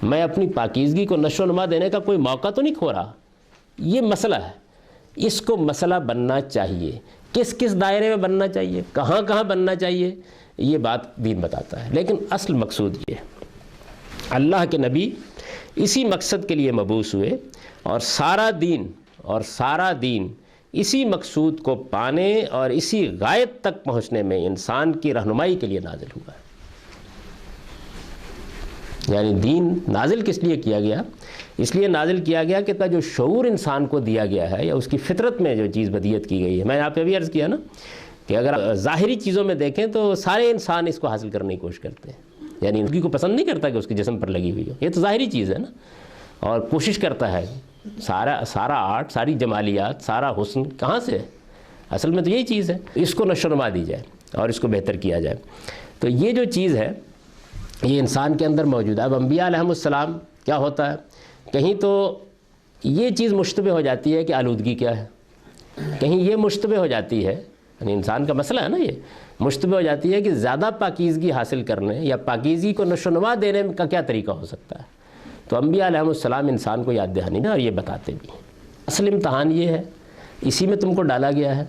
میں اپنی پاکیزگی کو نشو و نما دینے کا کوئی موقع تو نہیں کھو رہا۔ یہ مسئلہ ہے، اس کو مسئلہ بننا چاہیے، کس کس دائرے میں بننا چاہیے، کہاں کہاں بننا چاہیے، یہ بات دین بتاتا ہے۔ لیکن اصل مقصود یہ ہے، اللہ کے نبی اسی مقصد کے لیے مبعوث ہوئے، اور سارا دین اسی مقصود کو پانے اور اسی غایت تک پہنچنے میں انسان کی رہنمائی کے لیے نازل ہوا ہے۔ یعنی دین نازل کس لیے کیا گیا؟ اس لیے نازل کیا گیا کہ جو شعور انسان کو دیا گیا ہے یا اس کی فطرت میں جو چیز بدیت کی گئی ہے، میں نے آپ پہ بھی عرض کیا نا کہ اگر ظاہری چیزوں میں دیکھیں تو سارے انسان اس کو حاصل کرنے کی کوشش کرتے ہیں، یعنی ان کو پسند نہیں کرتا کہ اس کے جسم پر لگی ہوئی ہو، یہ تو ظاہری چیز ہے نا، اور کوشش کرتا ہے سارا آرٹ، ساری جمالیات، سارا حسن کہاں سے ہے؟ اصل میں تو یہی چیز ہے، اس کو نشو و نما دی جائے اور اس کو بہتر کیا جائے۔ تو یہ جو چیز ہے یہ انسان کے اندر موجود ہے۔ اب انبیاء علیہم السلام کیا ہوتا ہے، کہیں تو یہ چیز مشتبہ ہو جاتی ہے کہ آلودگی کیا ہے، کہیں یہ مشتبہ ہو جاتی ہے، یعنی انسان کا مسئلہ ہے نا، یہ مشتبہ ہو جاتی ہے کہ زیادہ پاکیزگی حاصل کرنے یا پاکیزگی کو نشو و نما دینے کا کیا طریقہ ہو سکتا ہے۔ تو انبیاء علیہم السلام انسان کو یاد دہانی اور یہ بتاتے بھی ہیں۔ اصل امتحان یہ ہے، اسی میں تم کو ڈالا گیا ہے،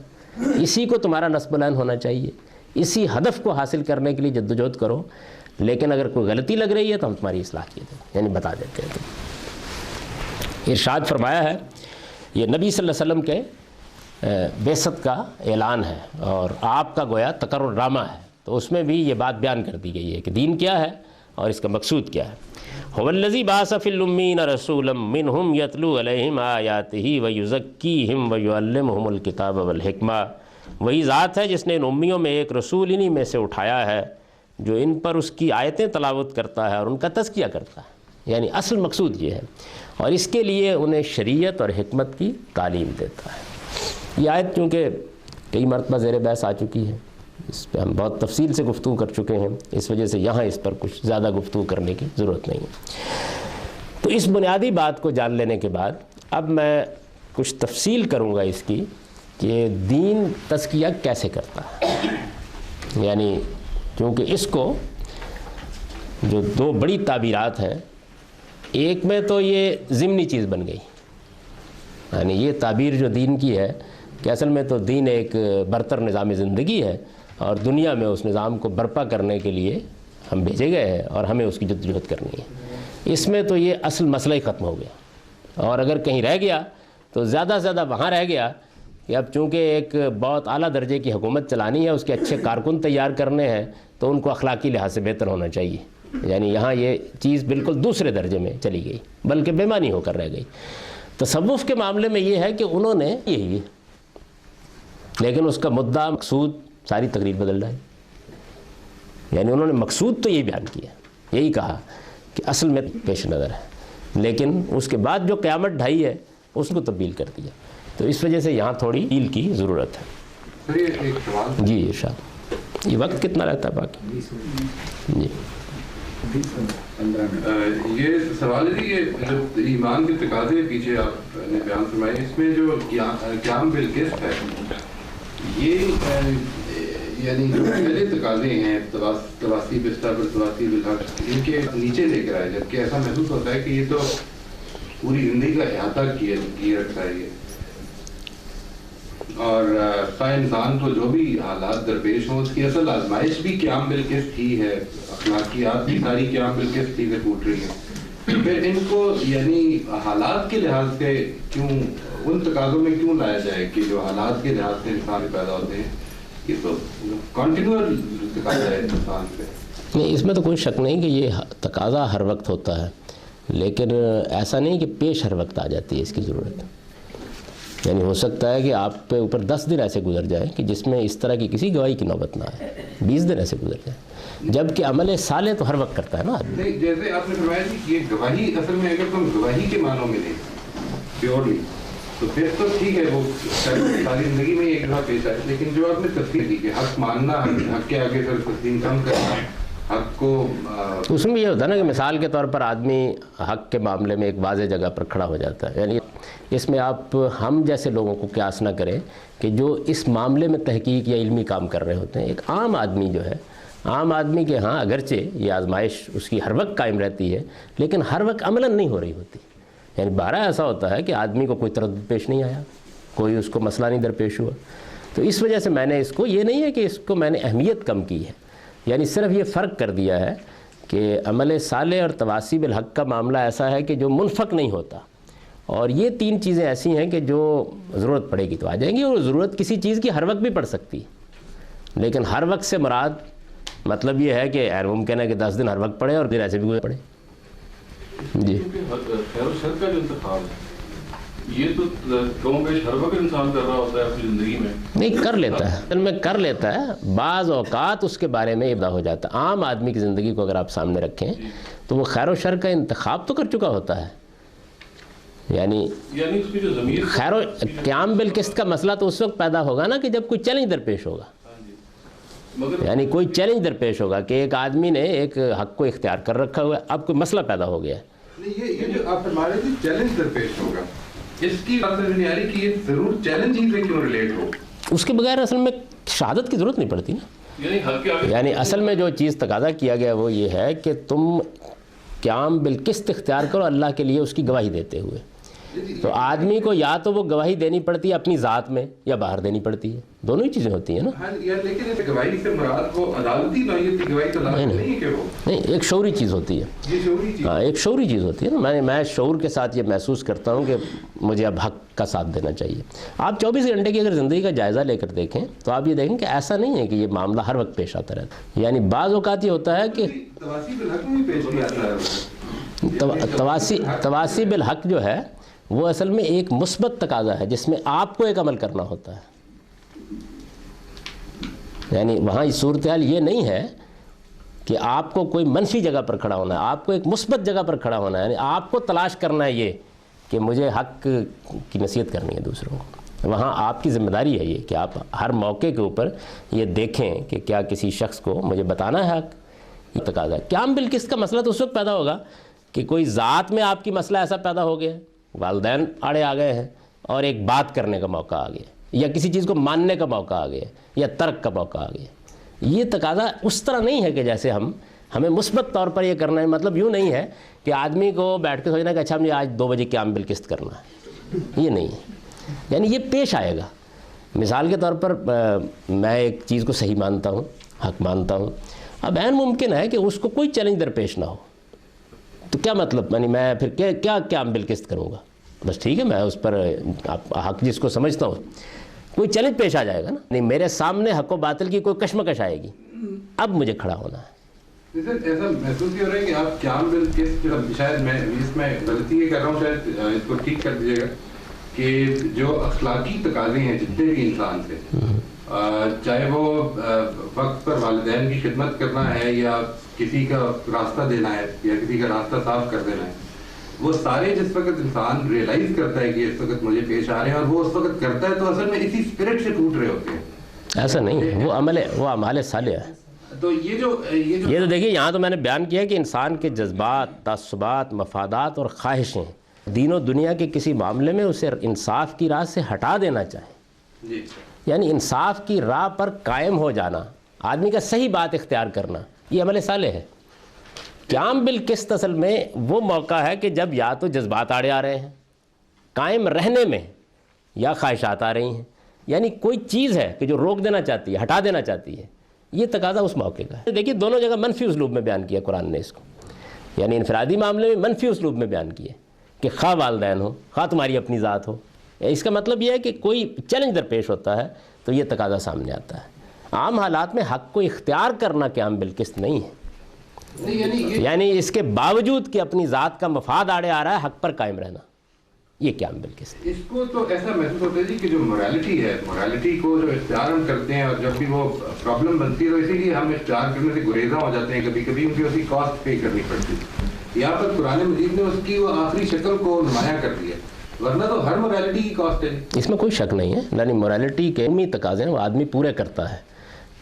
اسی کو تمہارا نصب العین ہونا چاہیے، اسی ہدف کو حاصل کرنے کے لیے جدوجہد کرو، لیکن اگر کوئی غلطی لگ رہی ہے تو ہم تمہاری اصلاح کیے دیں، یعنی بتا دیتے ہیں۔ تو ارشاد فرمایا ہے، یہ نبی صلی اللہ علیہ وسلم کے بعثت کا اعلان ہے اور آپ کا گویا تقرر ڈرامہ ہے، تو اس میں بھی یہ بات بیان کر دی گئی ہے کہ دین کیا ہے اور اس کا مقصود کیا ہے۔ هو الذی بعث فی الامیین رسولا منہم یتلو علیہم آیاتہ ویزکیہم ویعلمہم الکتاب والحکمہ، وہی ذات ہے جس نے ان امیوں میں ایک رسول انہی میں سے اٹھایا ہے جو ان پر اس کی آیتیں تلاوت کرتا ہے اور ان کا تزکیہ کرتا ہے، یعنی اصل مقصود یہ ہے، اور اس کے لیے انہیں شریعت اور حکمت کی تعلیم دیتا ہے۔ یہ آیت چونکہ کئی مرتبہ زیر بحث آ چکی ہے، اس پہ ہم بہت تفصیل سے گفتگو کر چکے ہیں، اس وجہ سے یہاں اس پر کچھ زیادہ گفتگو کرنے کی ضرورت نہیں ہے۔ تو اس بنیادی بات کو جان لینے کے بعد اب میں کچھ تفصیل کروں گا اس کی کہ دین تزکیہ کیسے کرتا ہے، یعنی کیونکہ اس کو جو دو بڑی تعبیرات ہیں، ایک میں تو یہ ضمنی چیز بن گئی، یعنی یہ تعبیر جو دین کی ہے کہ اصل میں تو دین ایک برتر نظام زندگی ہے اور دنیا میں اس نظام کو برپا کرنے کے لیے ہم بھیجے گئے ہیں اور ہمیں اس کی جدوجہد کرنی ہے۔ اس میں تو یہ اصل مسئلہ ہی ختم ہو گیا، اور اگر کہیں رہ گیا تو زیادہ سے زیادہ وہاں رہ گیا کہ اب چونکہ ایک بہت اعلیٰ درجے کی حکومت چلانی ہے، اس کے اچھے کارکن تیار کرنے ہیں تو ان کو اخلاقی لحاظ سے بہتر ہونا چاہیے، یعنی یہاں یہ چیز بالکل دوسرے درجے میں چلی گئی، بلکہ بےمانی ہو کر رہ گئی۔ تصوف کے معاملے میں یہ ہے کہ انہوں نے یہی، لیکن اس کا مدعا مقصود ساری تقریر بدل رہا ہے۔ یعنی انہوں نے مقصود تو یہی بیان کیا، یہی کہا کہ اصل میں پیش نظر ہے، لیکن اس کے بعد جو قیامت ڈھائی ہے اس کو تبدیل کر دیا. تو اس وجہ سے یہاں تھوڑی ڈیل کی ضرورت ہے. جی ارشاد. یہ وقت کتنا رہتا ہے باقی؟ جی یہ سوال ہے کہ جو ایمان کے تقاضے پیچھے آپ نے بیان فرمائے، اس میں جو قیام بالقسط ہے، یہ یعنی جو پہلے تقاضے ہیں تواسی بالصبر تواسی بالحق، ان کے نیچے لے کر آئے، جبکہ ایسا محسوس ہوتا ہے کہ یہ تو پوری زندگی کا احاطہ کیے رکھتا ہے یہ. اور انسان کو جو بھی حالات درپیش ہوں اس کی اصل آزمائش بھی قیام بالقسط ہی ہے، اخلاقیات بھی ساری قیام بالقسط ہی سے ٹوٹ رہی ہیں. پھر ان کو یعنی حالات کے لحاظ سے کیوں ان تقاضوں میں کیوں لایا جائے کہ جو حالات کے لحاظ سے انسان پیدا ہوتے ہیں؟ یہ تو کنٹینیوس تقاضا ہے انسان سے. نہیں، اس میں تو کوئی شک نہیں کہ یہ تقاضا ہر وقت ہوتا ہے، لیکن ایسا نہیں کہ پیش ہر وقت آ جاتی ہے اس کی ضرورت. یعنی ہو سکتا ہے کہ آپ پہ اوپر 10 دن ایسے گزر جائیں کہ جس میں اس طرح کی کسی گواہی کی نوبت نہ آئے، 20 دن ایسے گزر جائیں، جبکہ عمل صالح تو ہر وقت کرتا ہے نا آدمی. نہیں، جیسے آپ نے فرمایا کہ یہ گواہی اصل میں اگر تم گواہی کے معنوں میں لیں پیورلی تو پھر تو ٹھیک ہے، وہ ساری زندگی میں ایک دفعہ پیش آئے. لیکن جو آپ نے تفصیل دی کہ حق ماننا، حق کے آگے سر تسلیم کم کرنا، حق کو اس میں یہ ہوتا ہے نا کہ مثال کے طور پر آدمی حق کے معاملے میں ایک واضح جگہ پر کھڑا ہو جاتا ہے. یعنی اس میں آپ ہم جیسے لوگوں کو قیاس نہ کریں کہ جو اس معاملے میں تحقیق یا علمی کام کر رہے ہوتے ہیں. ایک عام آدمی جو ہے، عام آدمی کے ہاں اگرچہ یہ آزمائش اس کی ہر وقت قائم رہتی ہے، لیکن ہر وقت عملاً نہیں ہو رہی ہوتی. یعنی بارہ ایسا ہوتا ہے کہ آدمی کو کوئی تردد پیش نہیں آیا، کوئی اس کو مسئلہ نہیں درپیش ہوا. تو اس وجہ سے میں نے اس کو، یہ نہیں ہے کہ اس کو میں نے اہمیت کم کی ہے، یعنی صرف یہ فرق کر دیا ہے کہ عمل صالح اور تواصی بالحق کا معاملہ ایسا ہے کہ جو منفک نہیں ہوتا، اور یہ 3 چیزیں ایسی ہیں کہ جو ضرورت پڑے گی تو آ جائیں گی، اور ضرورت کسی چیز کی ہر وقت بھی پڑ سکتی ہے. لیکن ہر وقت سے مراد مطلب یہ ہے کہ غیر ممکن ہے کہ 10 دن ہر وقت پڑے اور پھر ایسے بھی پڑے. جی خیر و شر کا جو انتخاب ہے یہ تو کم بیش ہر وقت انسان کر رہا ہوتا ہے اپنی زندگی میں. نہیں، کر لیتا ہے، دل میں کر لیتا ہے، بعض اوقات اس کے بارے میں ابدا ہو جاتا ہے. عام آدمی کی زندگی کو اگر آپ سامنے رکھیں تو وہ خیر و شر کا انتخاب تو کر چکا ہوتا ہے. یعنی اس کی جو ضمیر خیر و قیام بالقسط کا مسئلہ تو اس وقت پیدا ہوگا نا کہ جب کوئی چیلنج درپیش ہوگا. یعنی کوئی چیلنج درپیش ہوگا کہ ایک آدمی نے ایک حق کو اختیار کر رکھا ہوا ہے، اب کوئی مسئلہ پیدا ہو گیا ہے. یہ جو آپ فرما رہے تھے چیلنج درپیش ہوگا، اس کی بات سمجھ نہیں آ رہی کہ یہ ضرور چیلنج ہی سے کیوں ریلیٹ ہو. اس کے بغیر اصل میں شہادت کی ضرورت نہیں پڑتی نا. یعنی اصل میں جو چیز تقاضا کیا گیا وہ یہ ہے کہ تم قیام بالقسط اختیار کرو اللہ کے لیے اس کی گواہی دیتے ہوئے. تو آدمی کو یا تو وہ گواہی دینی پڑتی ہے اپنی ذات میں یا باہر دینی پڑتی ہے، دونوں ہی چیزیں ہوتی ہیں نا. لیکن اس گواہی سے مراد وہ عدالتی نوعیت کی گواہی تو لازم نہیں ہے کہ وہ نہیں، ایک شعوری چیز ہوتی ہے. یہ شعوری چیز، ہاں ایک شعوری چیز ہوتی ہے نا. میں شعور کے ساتھ یہ محسوس کرتا ہوں کہ مجھے اب حق کا ساتھ دینا چاہیے. آپ 24 گھنٹے کی اگر زندگی کا جائزہ لے کر دیکھیں تو آپ یہ دیکھیں کہ ایسا نہیں ہے کہ یہ معاملہ ہر وقت پیش آتا رہتا ہے. یعنی بعض اوقات یہ ہوتا ہے کہ تواصی بالحق جو ہے وہ اصل میں ایک مثبت تقاضا ہے جس میں آپ کو ایک عمل کرنا ہوتا ہے. یعنی وہاں یہ صورتحال یہ نہیں ہے کہ آپ کو کوئی منفی جگہ پر کھڑا ہونا ہے، آپ کو ایک مثبت جگہ پر کھڑا ہونا ہے. یعنی آپ کو تلاش کرنا ہے یہ کہ مجھے حق کی نصیحت کرنی ہے دوسروں کو. وہاں آپ کی ذمہ داری ہے یہ کہ آپ ہر موقع کے اوپر یہ دیکھیں کہ کیا کسی شخص کو مجھے بتانا ہے حق. یہ تقاضا ہے. قیام بالقسط کا مسئلہ تو اس وقت پیدا ہوگا کہ کوئی ذات میں آپ کی مسئلہ ایسا پیدا ہو گیا، والدین آڑے آ گئے ہیں اور ایک بات کرنے کا موقع آ گیا، یا کسی چیز کو ماننے کا موقع آ گیا، یا ترک کا موقع آ گیا. یہ تقاضا اس طرح نہیں ہے کہ جیسے ہمیں مثبت طور پر یہ کرنا ہے. مطلب یوں نہیں ہے کہ آدمی کو بیٹھ کے سوچنا کہ اچھا مجھے آج 2 بجے قیام بالقسط کرنا ہے، یہ نہیں ہے. یعنی یہ پیش آئے گا. مثال کے طور پر میں ایک چیز کو صحیح مانتا ہوں، حق مانتا ہوں، اب عین ممکن ہے کہ اس کو کوئی چیلنج درپیش نہ ہو. تو کیا مطلب، یعنی میں پھر کیا قیام بالقسط کروں گا؟ بس ٹھیک ہے، میں اس پر حق جس کو سمجھتا ہوں، کوئی چیلنج پیش آ جائے گا نا، نہیں میرے سامنے حق و باطل کی کوئی کشمکش آئے گی، اب مجھے کھڑا ہونا ہے. ایسا محسوس یہ ہو رہا ہے کہ آپ قیام بالقسط، شاید میں اس میں غلطی یہ کر رہا ہوں، شاید اس کو ٹھیک کر دیجیے گا، کہ جو اخلاقی تقاضے ہیں جتنے بھی انسان سے چاہے وہ وقت پر والدین کی خدمت کرنا ہے یا کسی کا راستہ دینا ہے یا کسی کا راستہ صاف کر دینا ہے، وہ سارے جس وقت انسان ریئلائز کرتا ہے کہ اس وقت مجھے پیش آ رہے ہیں اور وہ اس وقت کرتا ہے تو اصل میں اسی اسپرٹ سے ٹوٹ رہے ہوتے ہیں. ایسا نہیں، وہ اعمال صالحہ ہے. تو یہ تو دیکھیے یہاں تو میں نے بیان کیا کہ انسان کے جذبات، تعصبات، مفادات اور خواہشیں دین و دنیا کے کسی معاملے میں اسے انصاف کی راہ سے ہٹا دینا چاہے. جی یعنی انصاف کی راہ پر قائم ہو جانا، آدمی کا صحیح بات اختیار کرنا، یہ عمل صالح ہے. قیام بالقسط اصل میں وہ موقع ہے کہ جب یا تو جذبات آڑے آ رہے ہیں قائم رہنے میں، یا خواہشات آ رہی ہیں، یعنی کوئی چیز ہے کہ جو روک دینا چاہتی ہے، ہٹا دینا چاہتی ہے. یہ تقاضا اس موقع کا ہے. دیکھیے دونوں جگہ منفی اسلوب میں بیان کیا قرآن نے اس کو، یعنی انفرادی معاملے میں منفی اسلوب میں بیان کیا کہ خواہ والدین ہو، خواہ تمہاری اپنی ذات ہو. اس کا مطلب یہ ہے کہ کوئی چیلنج درپیش ہوتا ہے تو یہ تقاضا سامنے آتا ہے. عام حالات میں حق کو اختیار کرنا قیام بالقسط نہیں ہے. یعنی اس کے باوجود کہ اپنی ذات کا مفاد آڑے آ رہا ہے حق پر قائم رہنا، یہ قیام بالقسط. اس کو تو ایسا محسوس ہوتا ہے جی کہ جو موریلٹی ہے، موریلٹی کو جو اختیار ہم کرتے ہیں اور جب بھی وہ پرابلم بنتی ہے تو اسی لیے ہم اختیار کرنے سے گریزاں ہو جاتے ہیں، کبھی کبھی ان کی اسی کاسٹ پے کرنی پڑتی ہے. یہاں پر قرآن مجید نے اس کی وہ آخری شکل کو نمایاں کر دیا، ورنہ تو ہر موریلٹی کی کاسٹ ہے. اس میں کوئی شک نہیں ہے، یعنی موریلٹی کے عمومی تقاضے ہیں وہ آدمی پورے کرتا ہے.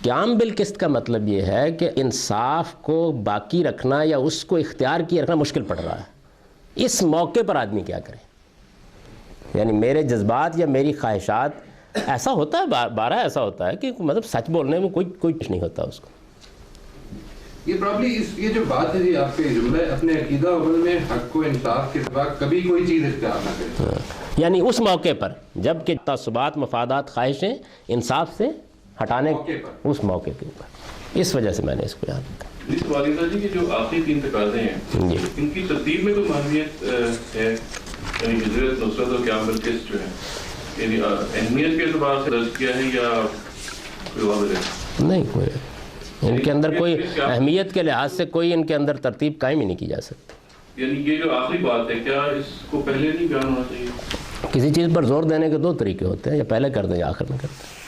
قیام بالقسط کا مطلب یہ ہے کہ انصاف کو باقی رکھنا یا اس کو اختیار کیے رکھنا مشکل پڑ رہا ہے. اس موقع پر آدمی کیا کرے؟ یعنی میرے جذبات یا میری خواہشات، ایسا ہوتا ہے بارہ ایسا ہوتا ہے کہ مطلب سچ بولنے میں کوئی کچھ نہیں ہوتا اس کو. یہ پرابلی یہ جو بات ہے جی آپ کے جملہ ہے اپنے عقیدہ عمل میں حق کو انصاف کے سوا کبھی کوئی چیز اختیار نہ کرے. یعنی اس موقع پر جب کہ تعصبات، مفادات، خواہشیں انصاف سے ہٹانے اس موقع کے اوپر، اس وجہ سے میں نے اس کو یاد رکھا. جی والدہ جی کہ جو آخری 3 تقاضے ہیں جی ان کی ترتیب میں کوئی معنویت ہے؟ یعنی ہجرت، نصرت اور قیام بالقسط جو ہے یعنی اہمیت کے اعتبار سے درج کیا ہے یا کوئی واضح ہے؟ نہیں، کوئی ان کے اندر کوئی اہمیت کے لحاظ سے کوئی ان کے اندر ترتیب قائم ہی نہیں کی جا سکتی. یعنی یہ جو آخری بات ہے کیا اس کو پہلے نہیں بیان ہونا چاہیے؟ کسی چیز پر زور دینے کے 2 طریقے ہوتے ہیں، یا پہلے کر دیں یا آخر میں کرتے ہیں.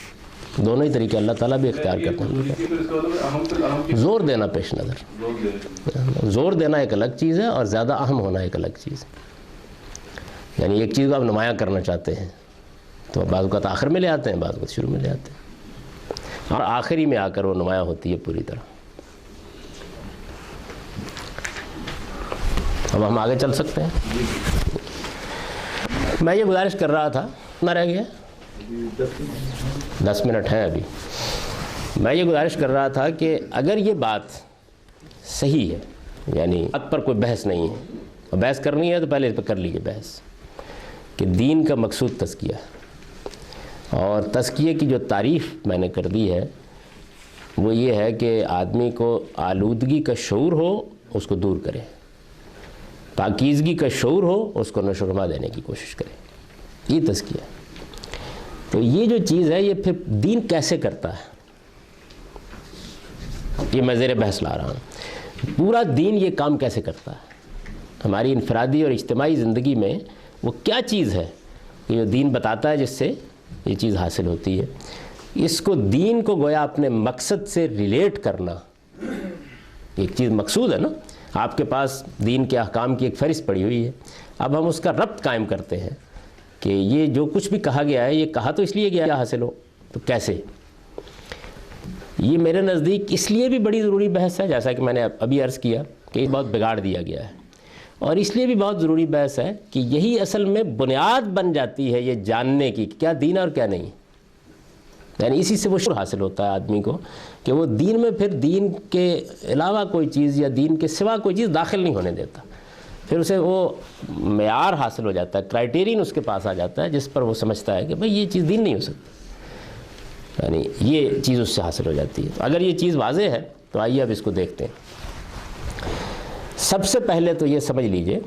دونوں ہی طریقے اللہ تعالیٰ بھی اختیار کرتے ہیں. زور دینا پیش نظر، زور دینا ایک الگ چیز ہے اور زیادہ اہم ہونا ایک الگ چیز ہے. یعنی ایک چیز کو آپ نمایاں کرنا چاہتے ہیں تو بعض اوقات آخر میں لے آتے ہیں، بعض اوقات شروع میں لے آتے ہیں، اور آخری میں آ کر وہ نمایاں ہوتی ہے پوری طرح. اب ہم آگے چل سکتے ہیں. میں یہ گزارش کر رہا تھا، نہ رہ گیا 10 منٹ ہیں ابھی. میں یہ گزارش کر رہا تھا کہ اگر یہ بات صحیح ہے، یعنی بات پر کوئی بحث نہیں ہے، اور بحث کرنی ہے تو پہلے اس پر کر لیجیے بحث کہ دین کا مقصود تزکیہ ہے، اور تزکیے کی جو تعریف میں نے کر دی ہے وہ یہ ہے کہ آدمی کو آلودگی کا شعور ہو، اس کو دور کرے، پاکیزگی کا شعور ہو، اس کو نشو و نما دینے کی کوشش کرے. یہ تزکیہ ہے. تو یہ جو چیز ہے یہ پھر دین کیسے کرتا ہے، یہ میں زیر بحث لا رہا ہوں. پورا دین یہ کام کیسے کرتا ہے، ہماری انفرادی اور اجتماعی زندگی میں وہ کیا چیز ہے کہ جو دین بتاتا ہے جس سے یہ چیز حاصل ہوتی ہے. اس کو دین کو گویا اپنے مقصد سے ریلیٹ کرنا، ایک چیز مقصود ہے نا، آپ کے پاس دین کے احکام کی ایک فہرست پڑی ہوئی ہے، اب ہم اس کا ربط قائم کرتے ہیں کہ یہ جو کچھ بھی کہا گیا ہے یہ کہا تو اس لیے گیا حاصل ہو، تو کیسے. یہ میرے نزدیک اس لیے بھی بڑی ضروری بحث ہے، جیسا کہ میں نے ابھی عرض کیا کہ یہ بہت بگاڑ دیا گیا ہے، اور اس لیے بھی بہت ضروری بحث ہے کہ یہی اصل میں بنیاد بن جاتی ہے یہ جاننے کی کیا دین ہے اور کیا نہیں. یعنی اسی سے وہ شعور حاصل ہوتا ہے آدمی کو کہ وہ دین میں پھر دین کے علاوہ کوئی چیز یا دین کے سوا کوئی چیز داخل نہیں ہونے دیتا. پھر اسے وہ معیار حاصل ہو جاتا ہے، کرائٹیرین اس کے پاس آ جاتا ہے جس پر وہ سمجھتا ہے کہ بھئی یہ چیز دین نہیں ہو سکتی. یعنی یہ چیز اس سے حاصل ہو جاتی ہے. اگر یہ چیز واضح ہے تو آئیے اب اس کو دیکھتے ہیں. سب سے پہلے تو یہ سمجھ لیجئے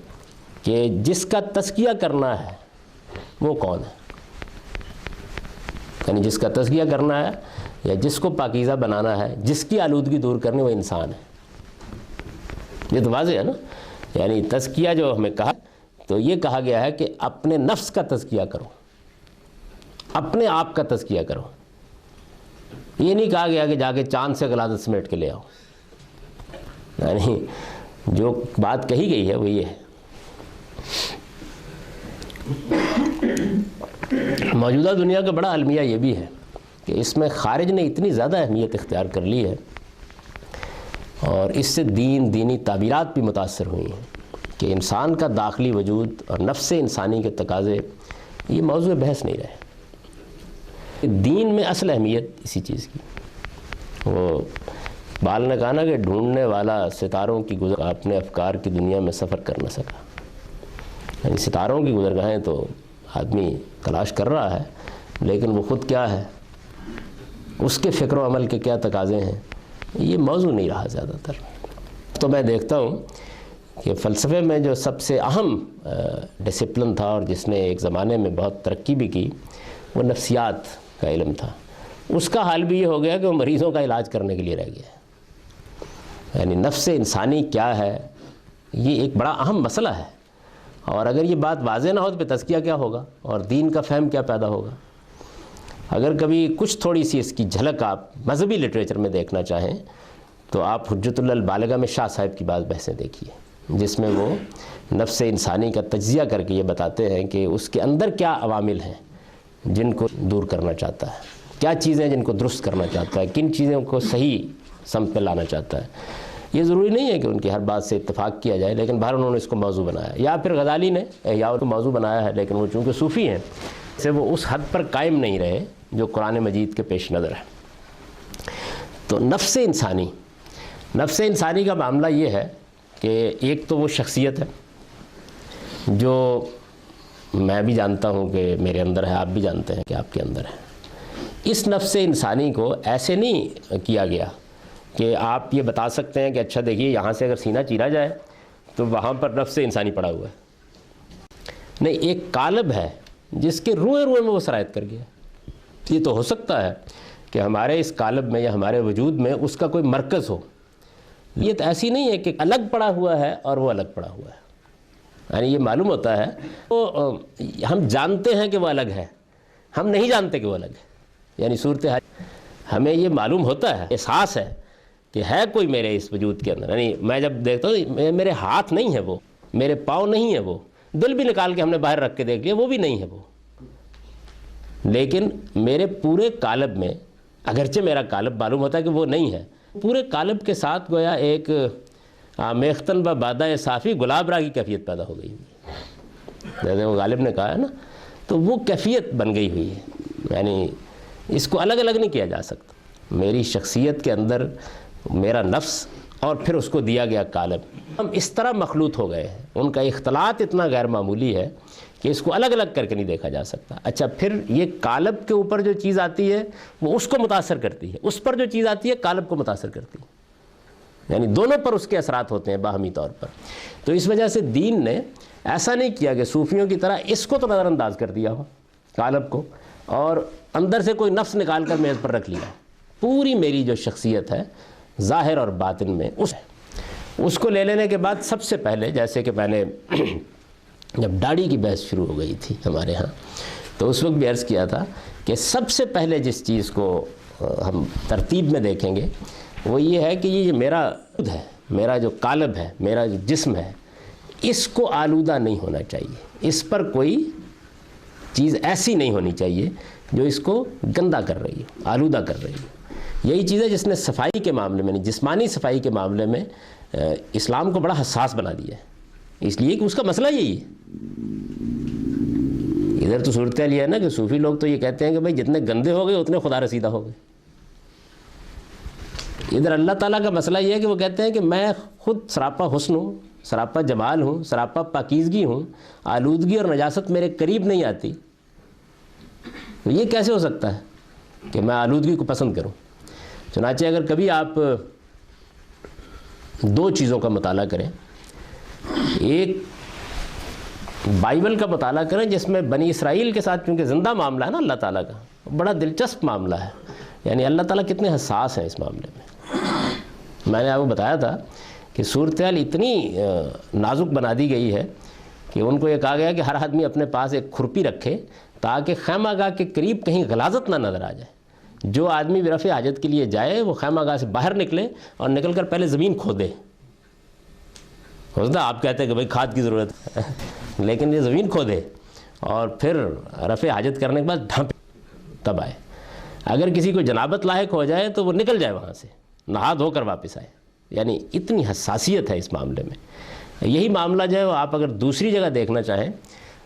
کہ جس کا تزکیہ کرنا ہے وہ کون ہے، یعنی جس کا تزکیہ کرنا ہے یا جس کو پاکیزہ بنانا ہے، جس کی آلودگی دور کرنی، وہ انسان ہے. یہ تو واضح ہے نا. یعنی تزکیہ جو ہمیں کہا تو یہ کہا گیا ہے کہ اپنے نفس کا تزکیہ کرو، اپنے آپ کا تزکیہ کرو. یہ نہیں کہا گیا کہ جا کے چاند سے غلاظت سمیٹ کے لے آؤ، یعنی جو بات کہی گئی ہے وہ یہ ہے۔ موجودہ دنیا کا بڑا المیہ یہ بھی ہے کہ اس میں خارج نے اتنی زیادہ اہمیت اختیار کر لی ہے اور اس سے دینی تعبیرات بھی متاثر ہوئی ہیں کہ انسان کا داخلی وجود اور نفس انسانی کے تقاضے یہ موضوع بحث نہیں رہے۔ دین میں اصل اہمیت اسی چیز کی، وہ بال نے کہا نا کہ ڈھونڈنے والا ستاروں کی گزر اپنے افکار کی دنیا میں سفر کر نہ سکا، یعنی ستاروں کی گزرگاہیں تو آدمی تلاش کر رہا ہے لیکن وہ خود کیا ہے، اس کے فکر و عمل کے کیا تقاضے ہیں، یہ موضوع نہیں رہا زیادہ تر۔ تو میں دیکھتا ہوں کہ فلسفے میں جو سب سے اہم ڈسپلن تھا اور جس نے ایک زمانے میں بہت ترقی بھی کی وہ نفسیات کا علم تھا، اس کا حال بھی یہ ہو گیا کہ وہ مریضوں کا علاج کرنے کے لیے رہ گیا، یعنی نفس انسانی کیا ہے یہ ایک بڑا اہم مسئلہ ہے، اور اگر یہ بات واضح نہ ہو تو پھر تزکیہ کیا ہوگا اور دین کا فہم کیا پیدا ہوگا۔ اگر کبھی کچھ تھوڑی سی اس کی جھلک آپ مذہبی لٹریچر میں دیکھنا چاہیں تو آپ حجت اللہ البالغہ میں شاہ صاحب کی بعض بحثیں دیکھیے، جس میں وہ نفس انسانی کا تجزیہ کر کے یہ بتاتے ہیں کہ اس کے اندر کیا عوامل ہیں جن کو دور کرنا چاہتا ہے، کیا چیزیں جن کو درست کرنا چاہتا ہے، کن چیزوں کو صحیح سمت پہ لانا چاہتا ہے۔ یہ ضروری نہیں ہے کہ ان کی ہر بات سے اتفاق کیا جائے، لیکن بہر انہوں نے اس کو موضوع بنایا، یا پھر غزالی نے احیاء کو موضوع بنایا ہے، لیکن وہ چونکہ صوفی ہیں سے وہ اس حد پر قائم نہیں رہے جو قرآن مجید کے پیش نظر ہے۔ تو نفس انسانی کا معاملہ یہ ہے کہ ایک تو وہ شخصیت ہے جو میں بھی جانتا ہوں کہ میرے اندر ہے، آپ بھی جانتے ہیں کہ آپ کے اندر ہے۔ اس نفس انسانی کو ایسے نہیں کیا گیا کہ آپ یہ بتا سکتے ہیں کہ اچھا دیکھیے یہاں سے اگر سینہ چیرا جائے تو وہاں پر نفس انسانی پڑا ہوا ہے، نہیں، ایک قالب ہے جس کے روئے میں وہ سرایت کر گیا۔ یہ تو ہو سکتا ہے کہ ہمارے اس قالب میں یا ہمارے وجود میں اس کا کوئی مرکز ہو، یہ تو ایسی نہیں ہے کہ الگ پڑا ہوا ہے اور وہ الگ پڑا ہوا ہے، یعنی یہ معلوم ہوتا ہے تو ہم جانتے ہیں کہ وہ الگ ہے، ہم نہیں جانتے کہ وہ الگ ہے، یعنی صورتحال ہمیں یہ معلوم ہوتا ہے، احساس ہے کہ ہے کوئی میرے اس وجود کے اندر، یعنی میں جب دیکھتا ہوں میرے ہاتھ نہیں ہے وہ، میرے پاؤں نہیں ہے وہ، دل بھی نکال کے ہم نے باہر رکھ کے دیکھ لیا وہ بھی نہیں ہے وہ، لیکن میرے پورے قالب میں اگرچہ میرا قالب معلوم ہوتا ہے کہ وہ نہیں ہے، پورے قالب کے ساتھ گویا ایک آمیختن و بادہ صافی گلاب راہ کی کیفیت پیدا ہو گئی ہوئی، جیسے وہ غالب نے کہا ہے نا، تو وہ کیفیت بن گئی ہوئی ہے، یعنی اس کو الگ الگ نہیں کیا جا سکتا۔ میری شخصیت کے اندر میرا نفس اور پھر اس کو دیا گیا قالب، ہم اس طرح مخلوط ہو گئے ہیں، ان کا اختلاط اتنا غیر معمولی ہے کہ اس کو الگ الگ کر کے نہیں دیکھا جا سکتا۔ اچھا پھر یہ قالب کے اوپر جو چیز آتی ہے وہ اس کو متاثر کرتی ہے، اس پر جو چیز آتی ہے قالب کو متاثر کرتی ہے، یعنی دونوں پر اس کے اثرات ہوتے ہیں باہمی طور پر۔ تو اس وجہ سے دین نے ایسا نہیں کیا کہ صوفیوں کی طرح اس کو تو نظر انداز کر دیا ہو قالب کو اور اندر سے کوئی نفس نکال کر میز پر رکھ لیا، پوری میری جو شخصیت ہے ظاہر اور باطن میں اس کو لے لینے کے بعد سب سے پہلے، جیسے کہ میں نے جب داڑھی کی بحث شروع ہو گئی تھی ہمارے ہاں تو اس وقت بھی عرض کیا تھا کہ سب سے پہلے جس چیز کو ہم ترتیب میں دیکھیں گے وہ یہ ہے کہ یہ میرا خود ہے، میرا جو قالب ہے، میرا جو جسم ہے، اس کو آلودہ نہیں ہونا چاہیے، اس پر کوئی چیز ایسی نہیں ہونی چاہیے جو اس کو گندا کر رہی ہے، آلودہ کر رہی ہے۔ یہی چیز ہے جس نے صفائی کے معاملے میں، جسمانی صفائی کے معاملے میں اسلام کو بڑا حساس بنا دیا ہے، اس لیے کہ اس کا مسئلہ یہی ہے۔ ادھر تو صورتحال یہ ہے نا کہ صوفی لوگ تو یہ کہتے ہیں کہ بھائی جتنے گندے ہو گئے اتنے خدا رسیدہ ہو گئے، ادھر اللہ تعالیٰ کا مسئلہ یہ ہے کہ وہ کہتے ہیں کہ میں خود سراپا حسن ہوں، سراپا جمال ہوں، سراپا پاکیزگی ہوں، آلودگی اور نجاست میرے قریب نہیں آتی۔ تو یہ کیسے ہو سکتا ہے کہ میں آلودگی کو پسند کروں؟ چنانچہ اگر کبھی آپ دو چیزوں کا مطالعہ کریں، ایک بائبل کا مطالعہ کریں جس میں بنی اسرائیل کے ساتھ چونکہ زندہ معاملہ ہے نا اللہ تعالیٰ کا، بڑا دلچسپ معاملہ ہے، یعنی اللہ تعالیٰ کتنے حساس ہیں اس معاملے میں۔ میں نے آپ کو بتایا تھا کہ صورتحال اتنی نازک بنا دی گئی ہے کہ ان کو یہ کہا گیا کہ ہر آدمی اپنے پاس ایک کھرپی رکھے تاکہ خیمہ گاہ کے قریب کہیں غلاظت نہ نظر آ جائے، جو آدمی بھی رفع حاجت کے لیے جائے وہ خیمہ گاہ سے باہر نکلے اور نکل کر پہلے زمین کھودے. ہوتا آپ کہتے ہیں کہ بھائی کھاد کی ضرورت ہے لیکن یہ زمین کھودے اور پھر رفع حاجت کرنے کے بعد ڈھانپے تب آئے. اگر کسی کو جنابت لاحق ہو جائے تو وہ نکل جائے وہاں سے, نہا دھو کر واپس آئے. یعنی اتنی حساسیت ہے اس معاملے میں. یہی معاملہ جو ہے وہ آپ اگر دوسری جگہ دیکھنا چاہیں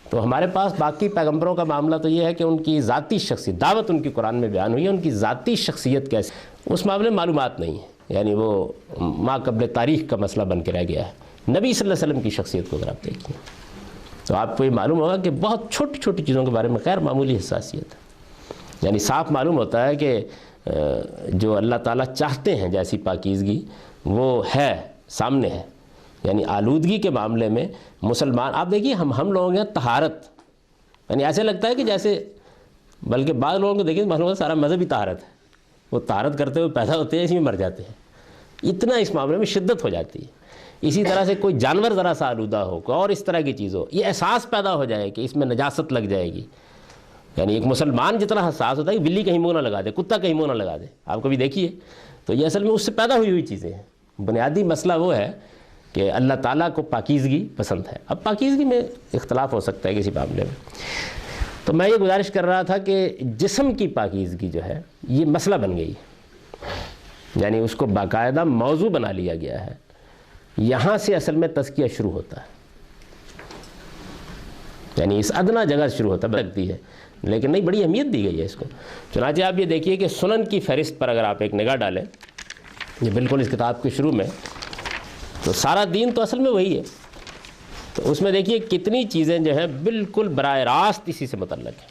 تو ہمارے پاس باقی پیغمبروں کا معاملہ تو یہ ہے کہ ان کی ذاتی شخصیت, دعوت ان کی قرآن میں بیان ہوئی ہے, ان کی ذاتی شخصیت کیسے, اس معاملے میں معلومات نہیں ہے. یعنی وہ ما قبل تاریخ کا مسئلہ بن کے رہ گیا ہے. نبی صلی اللہ علیہ وسلم کی شخصیت کو اگر آپ دیکھیں تو آپ کو یہ معلوم ہوگا کہ بہت چھوٹی چھوٹی چیزوں کے بارے میں غیر معمولی حساسیت ہے. یعنی صاف معلوم ہوتا ہے کہ جو اللہ تعالیٰ چاہتے ہیں جیسی پاکیزگی وہ ہے, سامنے ہے. یعنی آلودگی کے معاملے میں مسلمان, آپ دیکھیے ہم لوگوں کے طہارت, یعنی ایسے لگتا ہے کہ جیسے, بلکہ بعض لوگوں کو دیکھیں معلوم ہے سارا مذہب ہی طہارت ہے, وہ طہارت کرتے ہوئے پیدا ہوتے ہیں اسی میں مر جاتے ہیں. اتنا اس معاملے میں شدت ہو جاتی ہے. اسی طرح سے کوئی جانور ذرا سا آلودہ ہو اور اس طرح کی چیز ہو, یہ احساس پیدا ہو جائے کہ اس میں نجاست لگ جائے گی. یعنی ایک مسلمان جتنا حساس ہوتا ہے کہ بلی کہیں منہ نہ لگا دے, کتا کہیں منہ نہ لگا دے, آپ کبھی دیکھیے, تو یہ اصل میں اس سے پیدا ہوئی چیزیں ہیں. بنیادی مسئلہ وہ ہے کہ اللہ تعالیٰ کو پاکیزگی پسند ہے. اب پاکیزگی میں اختلاف ہو سکتا ہے کسی معاملے میں. تو میں یہ گزارش کر رہا تھا کہ جسم کی پاکیزگی جو ہے یہ مسئلہ بن گئی, یعنی اس کو باقاعدہ موضوع بنا لیا گیا ہے. یہاں سے اصل میں تزکیہ شروع ہوتا ہے, یعنی اس ادنا جگہ سے شروع ہوتا ہے. لگتی ہے لیکن نہیں, بڑی اہمیت دی گئی ہے اس کو. چنانچہ آپ یہ دیکھیے کہ سنن کی فہرست پر اگر آپ ایک نگاہ ڈالیں, یہ بالکل اس کتاب کے شروع میں, تو سارا دین تو اصل میں وہی ہے. تو اس میں دیکھیے کتنی چیزیں جو ہیں بالکل براہ راست اسی سے متعلق ہیں.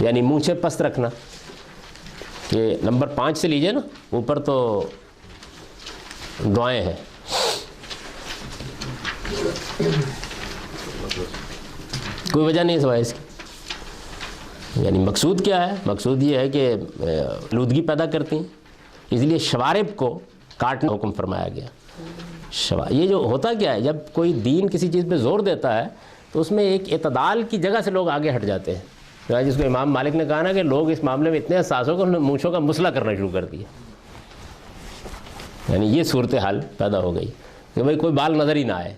یعنی مونچھیں پست رکھنا, یہ نمبر 5 سے لیجئے نا, اوپر تو دعائیں ہیں. کوئی وجہ نہیں سوائے اس کی. یعنی مقصود کیا ہے؟ مقصود یہ ہے کہ آلودگی پیدا کرتی ہیں, اس لیے شوارب کو کاٹنا حکم فرمایا گیا. یہ جو ہوتا کیا ہے, جب کوئی دین کسی چیز پہ زور دیتا ہے تو اس میں ایک اعتدال کی جگہ سے لوگ آگے ہٹ جاتے ہیں. جس کو امام مالک نے کہا نا کہ لوگ اس معاملے میں اتنے حساس ہو کہ انہوں نے مونچھوں کا مسئلہ کرنا شروع کر دیا. یعنی یہ صورتحال پیدا ہو گئی کہ بھئی کوئی بال نظر ہی نہ آئے.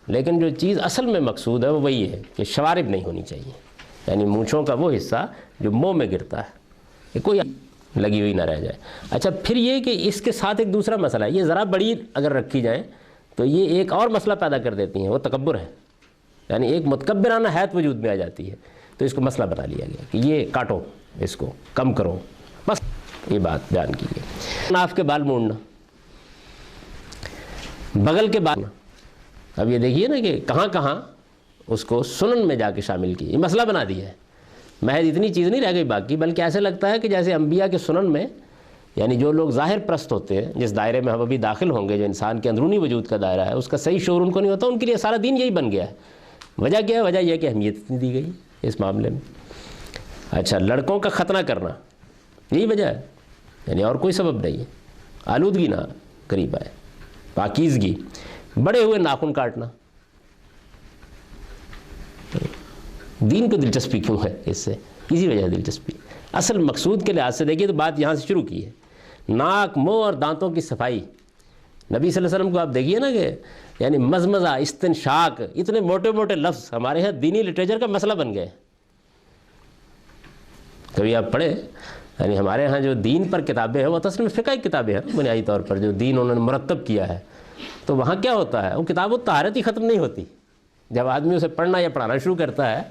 لیکن جو چیز اصل میں مقصود ہے وہ وہی ہے کہ شوارب نہیں ہونی چاہیے, یعنی مونچھوں کا وہ حصہ جو منہ میں گرتا ہے, کہ کوئی لگی ہوئی نہ رہ جائے. اچھا, پھر یہ کہ اس کے ساتھ ایک دوسرا مسئلہ ہے, یہ ذرا بڑی اگر رکھی جائیں تو یہ ایک اور مسئلہ پیدا کر دیتی ہیں, وہ تکبر ہے. یعنی ایک متکبرانہ حیت وجود میں آ جاتی ہے. تو اس کو مسئلہ بنا لیا گیا کہ یہ کاٹو, اس کو کم کرو, بس یہ بات بیان کی گئی. ناف کے بال مونڈنا, بغل کے بال. اب یہ دیکھیے نا کہ کہاں کہاں اس کو سنن میں جا کے شامل کی, یہ مسئلہ بنا دیا ہے. محض اتنی چیز نہیں رہ گئی باقی, بلکہ ایسے لگتا ہے کہ جیسے انبیاء کے سنن میں, یعنی جو لوگ ظاہر پرست ہوتے ہیں, جس دائرے میں ہم ابھی داخل ہوں گے, جو انسان کے اندرونی وجود کا دائرہ ہے, اس کا صحیح شعور ان کو نہیں ہوتا, ان کے لیے سارا دین یہی بن گیا ہے. وجہ کیا ہے؟ وجہ یہ کہ اہمیت اتنی دی گئی اس معاملے میں. اچھا, لڑکوں کا ختنہ کرنا, یہی وجہ ہے, یعنی اور کوئی سبب نہیں ہے. آلودگی نہ قریب آئے, پاکیزگی. بڑے ہوئے ناخن کاٹنا, دین کو دلچسپی کیوں ہے اس سے؟ اسی وجہ دلچسپی. اصل مقصود کے لحاظ سے دیکھیے تو بات یہاں سے شروع کی ہے. ناک, منہ اور دانتوں کی صفائی. نبی صلی اللہ علیہ وسلم کو آپ دیکھیے نا کہ یعنی مزمزہ, استنشاق, اتنے موٹے موٹے لفظ ہمارے یہاں دینی لٹریچر کا مسئلہ بن گئے. کبھی آپ پڑھیں, یعنی ہمارے ہاں جو دین پر کتابیں ہیں وہ اصل میں فقہ کی کتابیں ہیں بنیادی طور پر, جو دین انہوں نے مرتب کیا ہے. تو وہاں کیا ہوتا ہے, وہ کتاب و طہارت ہی ختم نہیں ہوتی. جب آدمی اسے پڑھنا یا پڑھانا شروع کرتا ہے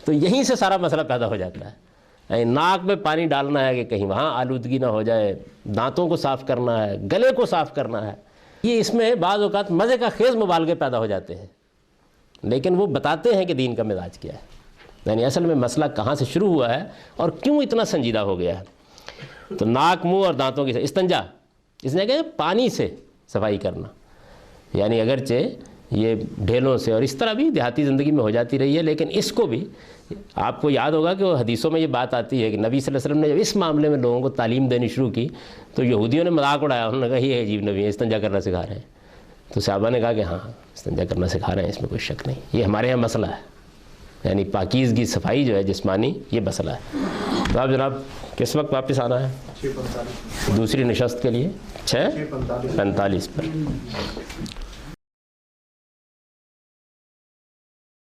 تو یہیں سے سارا مسئلہ پیدا ہو جاتا ہے. ناک میں پانی ڈالنا ہے کہ کہیں وہاں آلودگی نہ ہو جائے, دانتوں کو صاف کرنا ہے, گلے کو صاف کرنا ہے. یہ اس میں بعض اوقات مزے کا خیز مبالغے پیدا ہو جاتے ہیں, لیکن وہ بتاتے ہیں کہ دین کا مزاج کیا ہے. یعنی اصل میں مسئلہ کہاں سے شروع ہوا ہے اور کیوں اتنا سنجیدہ ہو گیا ہے. تو ناک, منہ اور دانتوں کی استنجا, اس نے کہا پانی سے صفائی کرنا. یعنی اگرچہ یہ ڈھیلوں سے اور اس طرح بھی دیہاتی زندگی میں ہو جاتی رہی ہے, لیکن اس کو بھی آپ کو یاد ہوگا کہ وہ حدیثوں میں یہ بات آتی ہے کہ نبی صلی اللہ علیہ وسلم نے جب اس معاملے میں لوگوں کو تعلیم دینی شروع کی تو یہودیوں نے مذاق اڑایا. انہوں نے کہا یہ عجیب نبی ہے, استنجا کرنا سکھا رہے ہیں. تو صحابہ نے کہا کہ ہاں استنجا کرنا سکھا رہے ہیں, اس میں کوئی شک نہیں, یہ ہمارے یہاں مسئلہ ہے. یعنی پاکیزگی, صفائی جو ہے جسمانی, یہ مسئلہ ہے. تو آپ جناب کس وقت واپس آنا ہے 6:45 دوسری نشست کے لیے؟ 6:45 6:45 پر